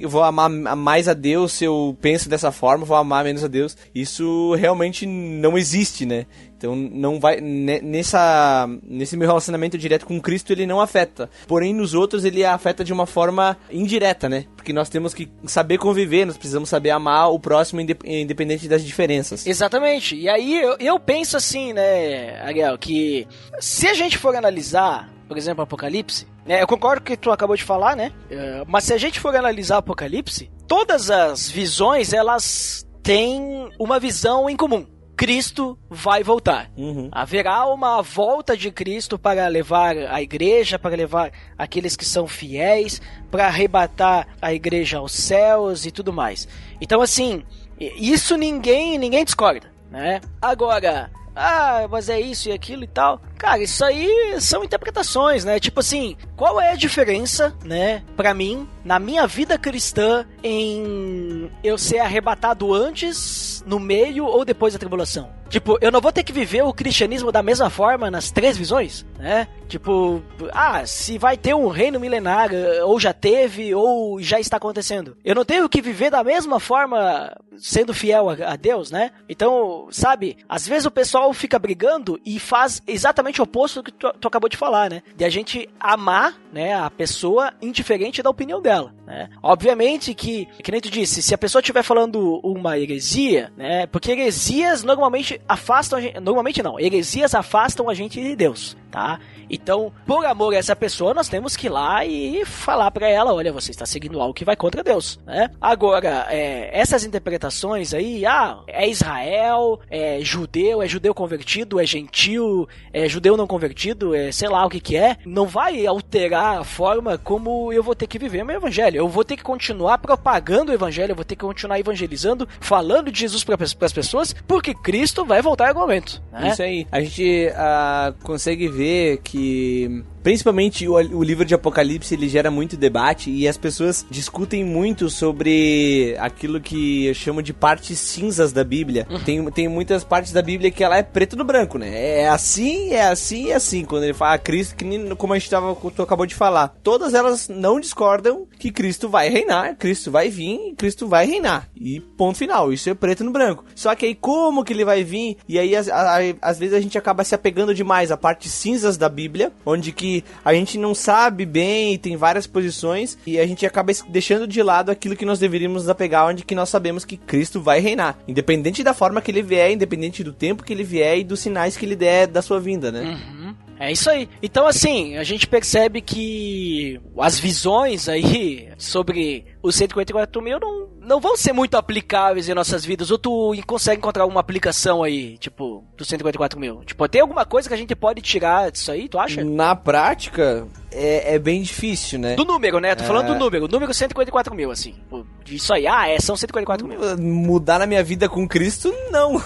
vou amar mais a Deus se eu penso dessa forma, vou amar menos a Deus. Isso realmente não existe, né? Então não vai nesse meu relacionamento direto com Cristo ele não afeta. Porém nos outros ele afeta de uma forma indireta, né? Porque nós temos que saber conviver, nós precisamos saber amar o próximo independente das diferenças. Exatamente. E aí eu penso assim, né, Ariel, que se a gente for analisar, por exemplo, Apocalipse, né, eu concordo com o que tu acabou de falar, né? Mas se a gente for analisar Apocalipse, todas as visões elas têm uma visão em comum. Cristo vai voltar. Haverá uma volta de Cristo para levar a igreja, para levar aqueles que são fiéis, para arrebatar a igreja aos céus e tudo mais. Então, assim, isso ninguém discorda, né? Agora, mas é isso e aquilo e tal. Cara, isso aí são interpretações, né? Tipo assim, qual é a diferença, né, pra mim, na minha vida cristã, em eu ser arrebatado antes, no meio ou depois da tribulação? Tipo, eu não vou ter que viver o cristianismo da mesma forma nas três visões, né? Tipo, se vai ter um reino milenário, ou já teve, ou já está acontecendo. Eu não tenho que viver da mesma forma sendo fiel a Deus, né? Então, sabe, às vezes o pessoal fica brigando e faz exatamente o oposto do que tu acabou de falar, né? De a gente amar, né, a pessoa indiferente da opinião dela, né? Obviamente que nem tu disse, se a pessoa estiver falando uma heresia, né? Porque heresias normalmente afastam a gente, normalmente não, heresias afastam a gente de Deus, tá? Então, por amor a essa pessoa, nós temos que ir lá e falar pra ela, olha, você está seguindo algo que vai contra Deus, né? Agora, essas interpretações aí, é Israel, é judeu convertido, é gentil, é judeu não convertido, sei lá o que é, não vai alterar a forma como eu vou ter que viver meu evangelho. Eu vou ter que continuar propagando o evangelho, eu vou ter que continuar evangelizando, falando de Jesus pras pessoas, porque Cristo vai voltar em algum momento, né? Isso aí. A gente consegue ver que principalmente o livro de Apocalipse, ele gera muito debate e as pessoas discutem muito sobre aquilo que eu chamo de partes cinzas da Bíblia. Tem muitas partes da Bíblia que ela é preto no branco, né? É assim, é assim e assim. Quando ele fala Cristo, que nem como a gente tu acabou de falar, todas elas não discordam que Cristo vai reinar, Cristo vai vir e Cristo vai reinar. E ponto final, isso é preto no branco. Só que aí como que ele vai vir? E aí às vezes a gente acaba se apegando demais a partes cinzas da Bíblia, onde que a gente não sabe bem e tem várias posições e a gente acaba deixando de lado aquilo que nós deveríamos nos apegar, onde que nós sabemos que Cristo vai reinar, independente da forma que ele vier, independente do tempo que ele vier e dos sinais que ele der da sua vinda, né? É isso aí. Então, assim, a gente percebe que as visões aí sobre os 144 mil não vão ser muito aplicáveis em nossas vidas, ou tu consegue encontrar alguma aplicação aí, tipo, dos 144 mil? Tipo, tem alguma coisa que a gente pode tirar disso aí, tu acha? Na prática, é bem difícil, né? Do número, né? Tô falando do número. O número 144 mil, assim. Isso aí, são 144 mil. Mudar na minha vida com Cristo, não.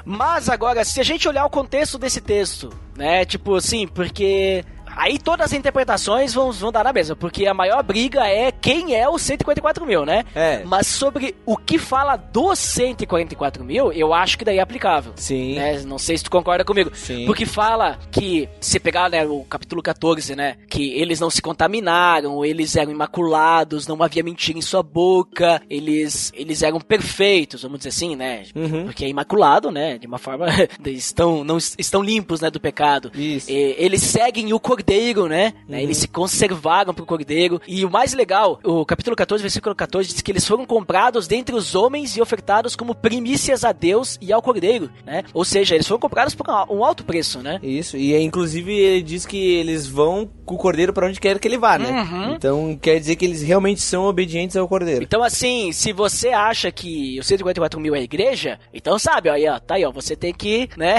Mas agora, se a gente olhar o contexto desse texto, né? Tipo assim, porque... Aí todas as interpretações vão dar na mesma, porque a maior briga é quem é os 144 mil, né? Mas sobre o que fala dos 144 mil, eu acho que daí é aplicável. Sim. Né? Não sei se tu concorda comigo. Sim. Porque fala que, se pegar, né, o capítulo 14, né? Que eles não se contaminaram, eles eram imaculados, não havia mentira em sua boca, eles eram perfeitos, vamos dizer assim, né? Uhum. Porque é imaculado, né? De uma forma... estão limpos, né, do pecado. Isso. Eles seguem o Cordeiro, né? Eles se conservaram pro Cordeiro. E o mais legal, o capítulo 14, versículo 14, diz que eles foram comprados dentre os homens e ofertados como primícias a Deus e ao Cordeiro, né? Ou seja, eles foram comprados por um alto preço, né? Isso, e inclusive ele diz que eles vão com o Cordeiro pra onde quer que ele vá, né? Uhum. Então quer dizer que eles realmente são obedientes ao Cordeiro. Então assim, se você acha que os 144 mil é a igreja, então sabe, ó, aí, ó, tá aí, ó, você tem que, né?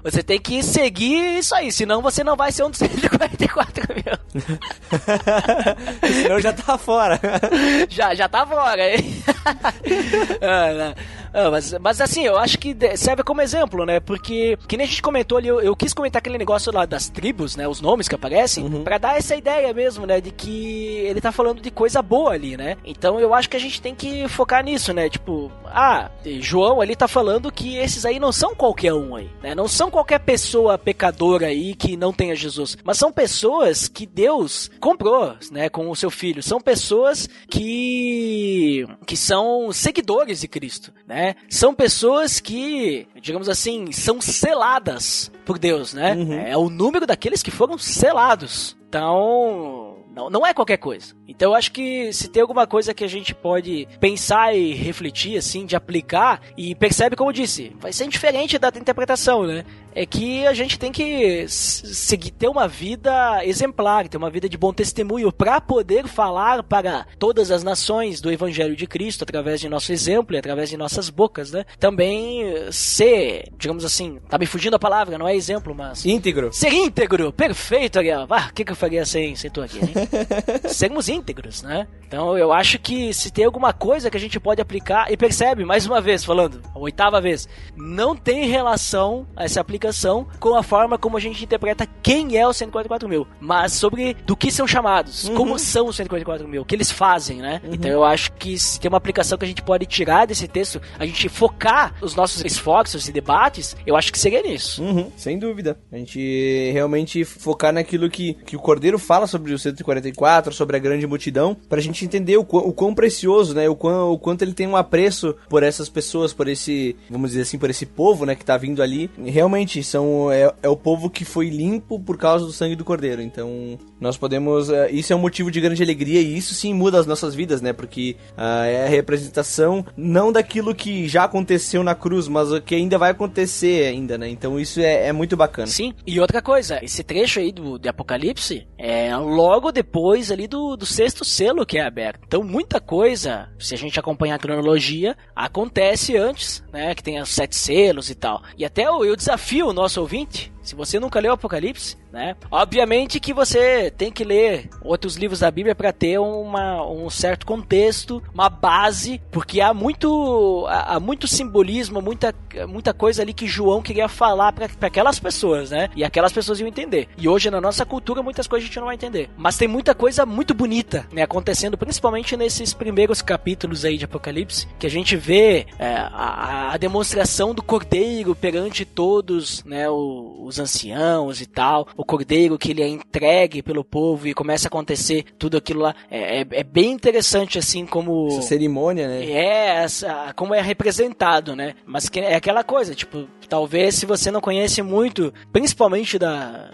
Você tem que seguir isso aí, senão você não vai ser um dos 144 mil. Senão já tá fora. já tá fora, hein? Mas assim, eu acho que serve como exemplo, né? Porque, que nem a gente comentou ali, eu quis comentar aquele negócio lá das tribos, né? Os nomes que aparecem, pra dar essa ideia mesmo, né? De que ele tá falando de coisa boa ali, né? Então eu acho que a gente tem que focar nisso, né? Tipo, João ali tá falando que esses aí não são qualquer um aí, né? Não são qualquer pessoa pecadora aí que não tenha Jesus, mas são pessoas que Deus comprou, né? Com o seu filho. São pessoas que são seguidores de Cristo, né? São pessoas que, digamos assim, são seladas por Deus, né? É o número daqueles que foram selados. Então, não é qualquer coisa. Então eu acho que se tem alguma coisa que a gente pode pensar e refletir, assim, de aplicar, e percebe, como eu disse, vai ser diferente da interpretação, né? É que a gente tem que ter uma vida exemplar, ter uma vida de bom testemunho para poder falar para todas as nações do Evangelho de Cristo, através de nosso exemplo e através de nossas bocas, né? Também ser, digamos assim, tá me fugindo a palavra, não é exemplo, mas... Íntegro. Ser íntegro, perfeito, Ariel. O que eu faria sem tu aqui, hein? Sermos íntegros, né? Então eu acho que se tem alguma coisa que a gente pode aplicar, e percebe, mais uma vez, falando, a 8ª vez, não tem relação essa aplicação com a forma como a gente interpreta quem é os 144 mil, mas sobre do que são chamados, como são os 144 mil, o que eles fazem, né? Então eu acho que se tem uma aplicação que a gente pode tirar desse texto, a gente focar os nossos esforços e debates, eu acho que seria nisso. Sem dúvida. A gente realmente focar naquilo que o Cordeiro fala sobre os 144, sobre a grande multidão, pra gente entender o quão precioso, né? O quanto ele tem um apreço por essas pessoas, por esse, vamos dizer assim, por esse povo, né, que tá vindo ali. Realmente, é o povo que foi limpo por causa do sangue do Cordeiro. Então, nós podemos... isso é um motivo de grande alegria e isso sim muda as nossas vidas, né? Porque é a representação não daquilo que já aconteceu na cruz, mas o que ainda vai acontecer ainda, né? Então, isso é muito bacana. Sim, e outra coisa, esse trecho aí de Apocalipse é logo depois ali do 6º selo que é aberto. Então muita coisa, se a gente acompanhar a cronologia, acontece antes, né, que tem os 7 selos e tal. E até eu desafio o nosso ouvinte, se você nunca leu Apocalipse, né, obviamente que você tem que ler outros livros da Bíblia para ter um certo contexto, uma base, porque há muito simbolismo, muita coisa ali que João queria falar para aquelas pessoas, né, e aquelas pessoas iam entender. E hoje na nossa cultura muitas coisas a gente não vai entender, mas tem muita coisa muito bonita, né, acontecendo principalmente nesses primeiros capítulos aí de Apocalipse, que a gente vê a demonstração do Cordeiro perante todos, né, os anciãos e tal, o Cordeiro que ele é entregue pelo povo e começa a acontecer tudo aquilo lá. É bem interessante, assim, como... Essa cerimônia, né? Como é representado, né? Mas que é aquela coisa, tipo, talvez se você não conhece muito, principalmente das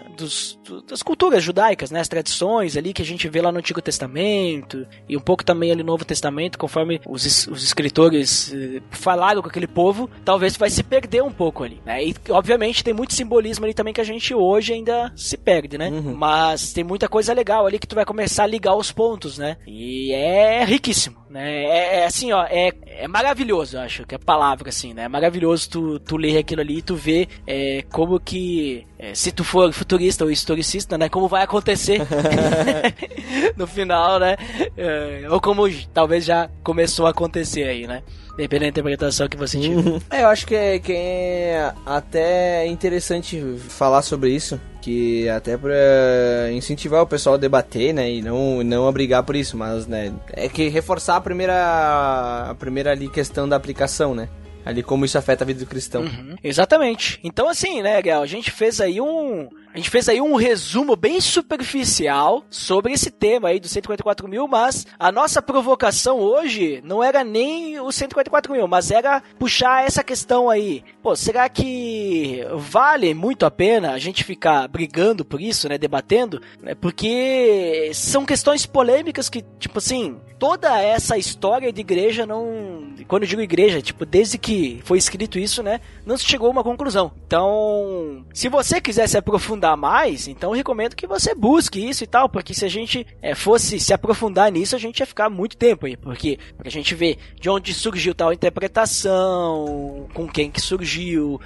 culturas judaicas, né? As tradições ali que a gente vê lá no Antigo Testamento e um pouco também ali no Novo Testamento, conforme os escritores falaram com aquele povo, talvez vai se perder um pouco ali, né? E obviamente tem muito simbolismo ali e também que a gente hoje ainda se perde, né? Mas tem muita coisa legal ali que tu vai começar a ligar os pontos, né? E é riquíssimo, né? É assim, ó, é maravilhoso, eu acho que é a palavra, assim, né? É maravilhoso tu ler aquilo ali e tu ver como que, se tu for futurista ou historicista, né? Como vai acontecer no final, né? Ou como talvez já começou a acontecer aí, né? Dependendo da interpretação que você tiver. Eu acho que é até interessante falar sobre isso, que até pra incentivar o pessoal a debater, né, e não a brigar por isso, mas, né, é que reforçar a primeira ali questão da aplicação, né, ali como isso afeta a vida do cristão. Exatamente. Então assim, né, Gael, a gente fez aí um resumo bem superficial sobre esse tema aí dos 144 mil, mas a nossa provocação hoje não era nem os 144 mil, mas era puxar essa questão aí. Pô, será que vale muito a pena a gente ficar brigando por isso, né, debatendo? Porque são questões polêmicas que, tipo assim, toda essa história de igreja não... Quando eu digo igreja, tipo, desde que foi escrito isso, né, não se chegou a uma conclusão. Então, se você quiser se aprofundar mais, então eu recomendo que você busque isso e tal, porque se a gente fosse se aprofundar nisso, a gente ia ficar muito tempo aí, porque a gente vê de onde surgiu tal interpretação, com quem que surgiu,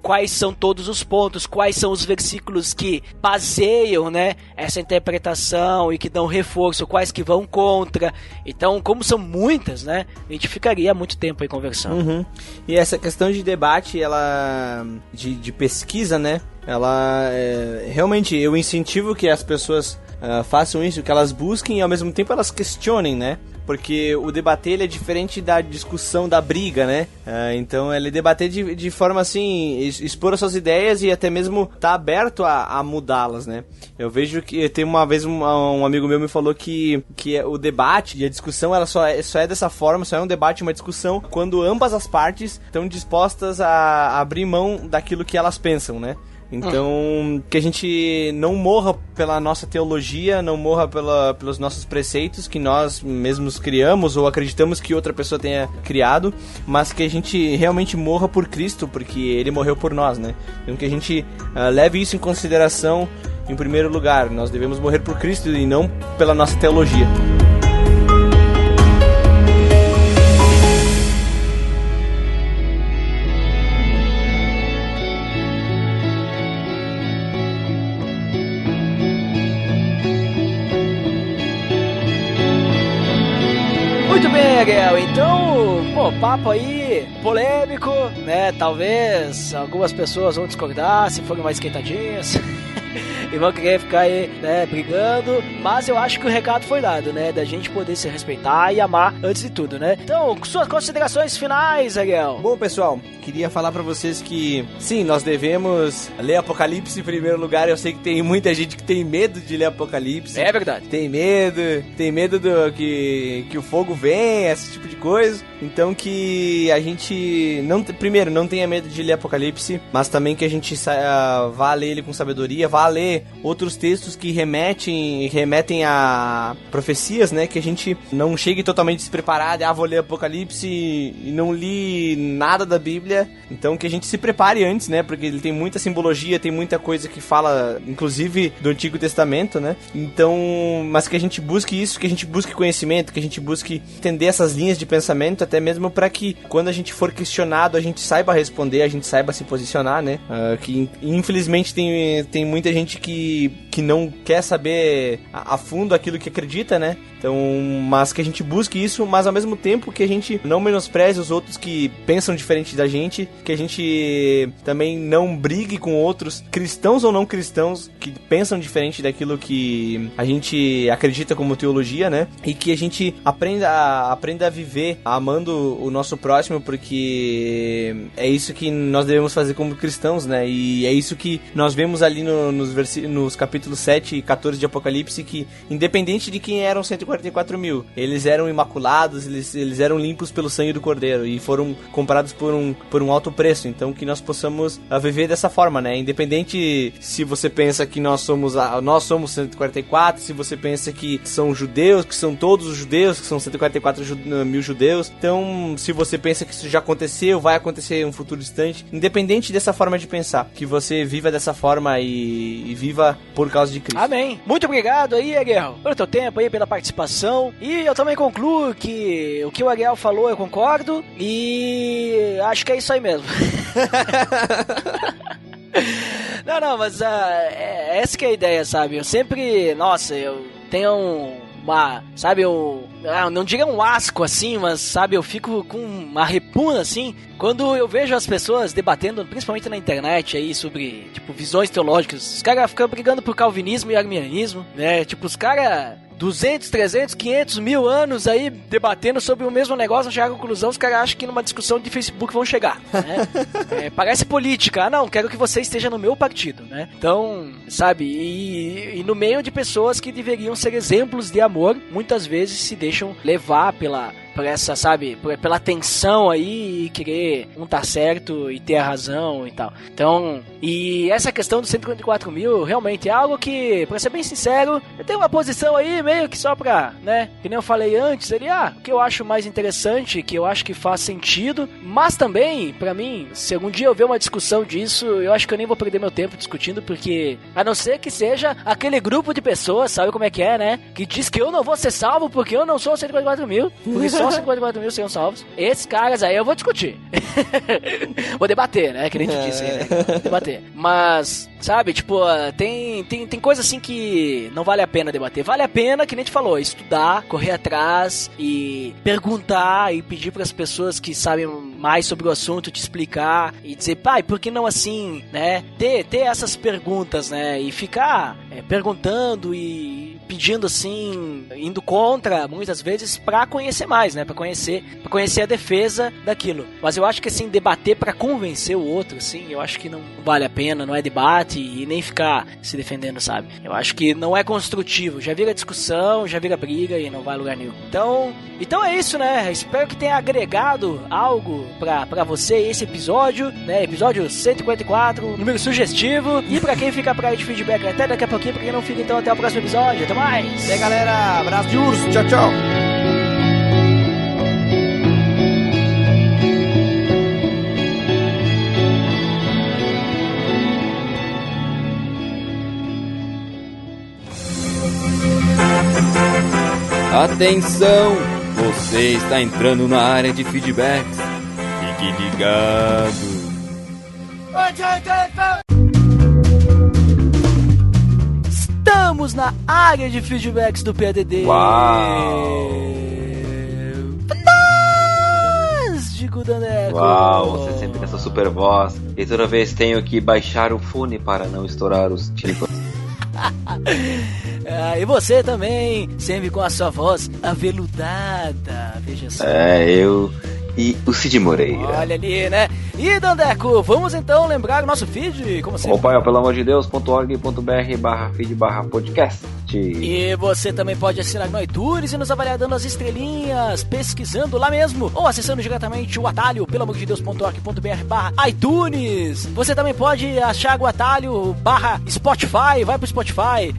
quais são todos os pontos, quais são os versículos que baseiam, né, essa interpretação e que dão reforço, quais que vão contra. Então, como são muitas, né, a gente ficaria muito tempo aí conversando. E essa questão de debate, ela de pesquisa, né, ela realmente eu incentivo que as pessoas façam isso, que elas busquem e ao mesmo tempo elas questionem, né? Porque o debater ele é diferente da discussão, da briga, né? Então ele debater de forma assim, expor as suas ideias e até mesmo tá aberto a mudá-las, né? Eu vejo que tem uma vez um amigo meu me falou que o debate e a discussão ela só é dessa forma, só é um debate, uma discussão quando ambas as partes estão dispostas a abrir mão daquilo que elas pensam, né? Então, que a gente não morra pela nossa teologia, não morra pelos nossos preceitos que nós mesmos criamos ou acreditamos que outra pessoa tenha criado, mas que a gente realmente morra por Cristo, porque Ele morreu por nós, né? Então que a gente leve isso em consideração em primeiro lugar. Nós devemos morrer por Cristo e não pela nossa teologia. Muito bem, Gael, então, papo aí polêmico, né, talvez algumas pessoas vão discordar se forem mais esquentadinhas e vão querer ficar aí, né, brigando, mas eu acho que o recado foi dado, né, da gente poder se respeitar e amar antes de tudo, né. Então, suas considerações finais, Gael. Bom, pessoal, queria falar pra vocês que, sim, nós devemos ler Apocalipse em primeiro lugar. Eu sei que tem muita gente que tem medo de ler Apocalipse. É verdade. Tem medo do que o fogo vem, esse tipo de coisa. Então que a gente, primeiro, não tenha medo de ler Apocalipse, mas também que a gente vá ler ele com sabedoria, vá ler outros textos que remetem a profecias, né? Que a gente não chegue totalmente despreparado, vou ler Apocalipse e não li nada da Bíblia. Então que a gente se prepare antes, né? Porque ele tem muita simbologia, tem muita coisa que fala, inclusive, do Antigo Testamento, né? Então, mas que a gente busque isso, que a gente busque conhecimento, que a gente busque entender essas linhas de pensamento, até mesmo para que quando a gente for questionado, a gente saiba responder, a gente saiba se posicionar, né? Que infelizmente tem muita gente que não quer saber a fundo aquilo que acredita, né? Então, mas que a gente busque isso, mas ao mesmo tempo que a gente não menospreze os outros que pensam diferente da gente, que a gente também não brigue com outros, cristãos ou não cristãos, que pensam diferente daquilo que a gente acredita como teologia, né? E que a gente aprenda a viver amando o nosso próximo, porque é isso que nós devemos fazer como cristãos, né? E é isso que nós vemos ali nos capítulos capítulo 7 e 14 de Apocalipse, que independente de quem eram 144 mil, eles eram imaculados, eles eram limpos pelo sangue do Cordeiro e foram comprados por um alto preço. Então que nós possamos viver dessa forma, né? Independente se você pensa que nós somos 144, se você pensa que são judeus, que são todos os judeus, que são 144 mil judeus. Então, se você pensa que isso já aconteceu, vai acontecer em um futuro distante, independente dessa forma de pensar, que você viva dessa forma e viva por causa de Cristo. Amém. Muito obrigado aí, Ariel, pelo teu tempo aí, pela participação. E eu também concluo que o que o Ariel falou eu concordo e acho que é isso aí mesmo. Não, mas essa que é a ideia, sabe? Eu sempre, eu tenho não diria um asco assim, mas sabe, eu fico com uma repugna assim, quando eu vejo as pessoas debatendo, principalmente na internet aí, sobre, tipo, visões teológicas. Os caras ficam brigando por calvinismo e arminianismo, né? Tipo, os caras 200, 300, 500 mil anos aí debatendo sobre o mesmo negócio, não chegaram à conclusão, os caras acham que numa discussão de Facebook vão chegar, né? Parece política, não, quero que você esteja no meu partido, né? Então, sabe, e no meio de pessoas que deveriam ser exemplos de amor, muitas vezes se deixam levar pela essa, sabe, pela tensão aí e querer um tá certo e ter a razão e tal. Então, e essa questão dos 154 mil realmente é algo que, pra ser bem sincero, eu tenho uma posição aí meio que só pra, né, que nem eu falei antes, o que eu acho mais interessante, que eu acho que faz sentido, mas também, pra mim, se algum dia eu ver uma discussão disso, eu acho que eu nem vou perder meu tempo discutindo, porque, a não ser que seja aquele grupo de pessoas, sabe como é que é, né, que diz que eu não vou ser salvo porque eu não sou 154 mil, porque só 154 mil seriam salvos. Esses caras aí eu vou discutir. Vou debater, né? Que nem tu disse aí, né? Debater. Mas, sabe, tipo, tem coisa assim que não vale a pena debater. Vale a pena, que nem te falou, estudar, correr atrás e perguntar e pedir para as pessoas que sabem mais sobre o assunto te explicar e dizer, pai, por que não assim, né? Ter essas perguntas, né? E ficar perguntando e pedindo assim, indo contra muitas vezes pra conhecer mais, né? Pra conhecer a defesa daquilo. Mas eu acho que assim, debater pra convencer o outro, assim, eu acho que não vale a pena, não é debate e nem ficar se defendendo, sabe? Eu acho que não é construtivo, já vira discussão, já vira briga e não vai a lugar nenhum. Então é isso, né? Espero que tenha agregado algo pra você esse episódio, né? Episódio 154, número sugestivo. E pra quem fica pra aí de feedback até daqui a pouquinho, pra quem não fica, então até o próximo episódio. Até mais! E aí, galera, abraço de urso, tchau, tchau! Atenção! Você está entrando na área de feedbacks. Fique ligado! Estamos na área de feedbacks do PADD. Uau! Fantástico, Daneco! Uau, você sempre com essa super voz. E toda vez tenho que baixar o fone para não estourar os tímpanos. E você também, sempre com a sua voz aveludada. Veja só. Eu e o Cid Moreira. Olha ali, né? E, Dandeco, vamos então lembrar o nosso feed, como sempre. Opa, pelo amor de Deus.org.br/feed/podcast. E você também pode assinar no iTunes e nos avaliar dando as estrelinhas, pesquisando lá mesmo, ou acessando diretamente o atalho, pelo amor de Deus.org.br/iTunes. Você também pode achar o atalho /Spotify, vai pro Spotify,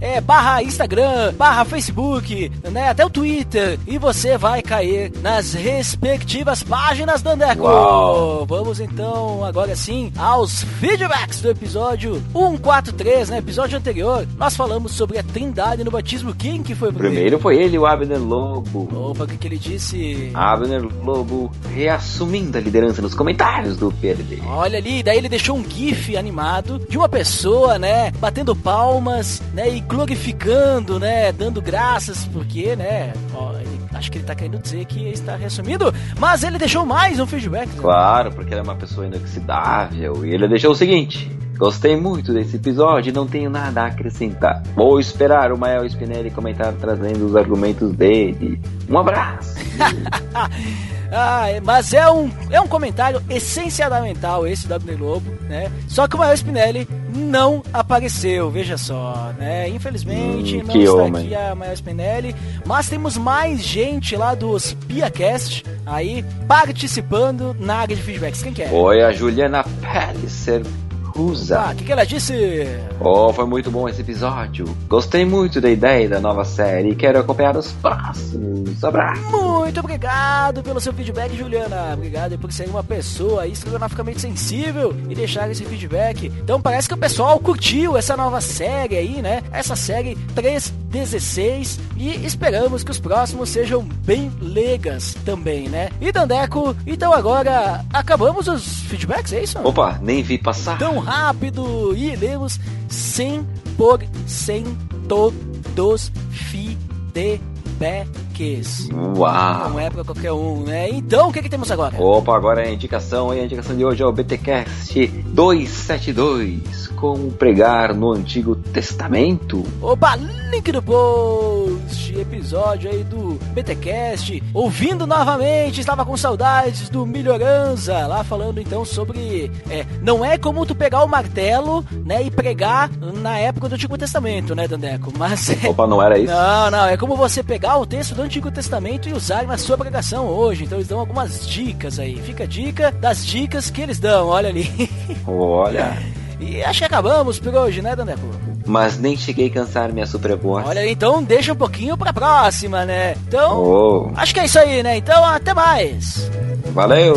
/Instagram, /Facebook, né, até o Twitter, e você vai cair nas respectivas páginas, Dandeco. Uau. Vamos então, agora sim, aos feedbacks do episódio 143, né, episódio anterior, nós falamos sobre a Trindade no batismo. Quem que foi o primeiro? Primeiro foi ele, o Abner Lobo. Opa, o que ele disse? Abner Lobo reassumindo a liderança nos comentários do PADD. Olha ali, daí ele deixou um gif animado de uma pessoa, né, batendo palmas, né, e glorificando, né, dando graças, porque, né, acho que ele tá querendo dizer que está reassumindo, mas ele deixou mais um feedback. Né? Claro, porque ele é uma pessoa inoxidável, e ele deixou o seguinte: gostei muito desse episódio e não tenho nada a acrescentar. Vou esperar o Mael Spinelli comentar trazendo os argumentos dele. Um abraço! Mas é um comentário essencialmental esse do Abner Lobo, né? Só que o Mael Spinelli não apareceu, veja só, né? Infelizmente não está aqui a Mael Spinelli, mas temos mais gente lá dos PiaCast aí participando na área de feedbacks. Quem que é? Foi a Juliana Pellicer. O que ela disse? Foi muito bom esse episódio. Gostei muito da ideia da nova série e quero acompanhar os próximos. Abraço. Muito obrigado pelo seu feedback, Juliana. Obrigado por ser uma pessoa estrogonoficamente sensível e deixar esse feedback. Então parece que o pessoal curtiu essa nova série aí, né? Essa série 316 e esperamos que os próximos sejam bem legas também, né? E Dandeco, então agora acabamos os feedbacks, é isso? Opa, nem vi passar. Tão rápido e lemos 100% dos feedbacks. Uau! Não é pra qualquer um, né? Então, o que temos agora? Opa, agora é a indicação. E a indicação de hoje é o BTcast 272. Como pregar no Antigo Testamento. Opa, link do post, episódio aí do BTcast. Ouvindo novamente, estava com saudades do Melhoranza, lá falando então sobre... não é como tu pegar o martelo, né, e pregar na época do Antigo Testamento, né, Dandeco? Mas... Opa, não era isso? Não, é como você pegar o texto do Antigo Testamento e usar na sua pregação hoje. Então eles dão algumas dicas aí. Fica a dica das dicas que eles dão, olha ali. Olha... E acho que acabamos por hoje, né, Dandeco? Mas nem cheguei a cansar minha super voz. Olha, então deixa um pouquinho pra próxima, né? Então, acho que é isso aí, né? Então, até mais! Valeu!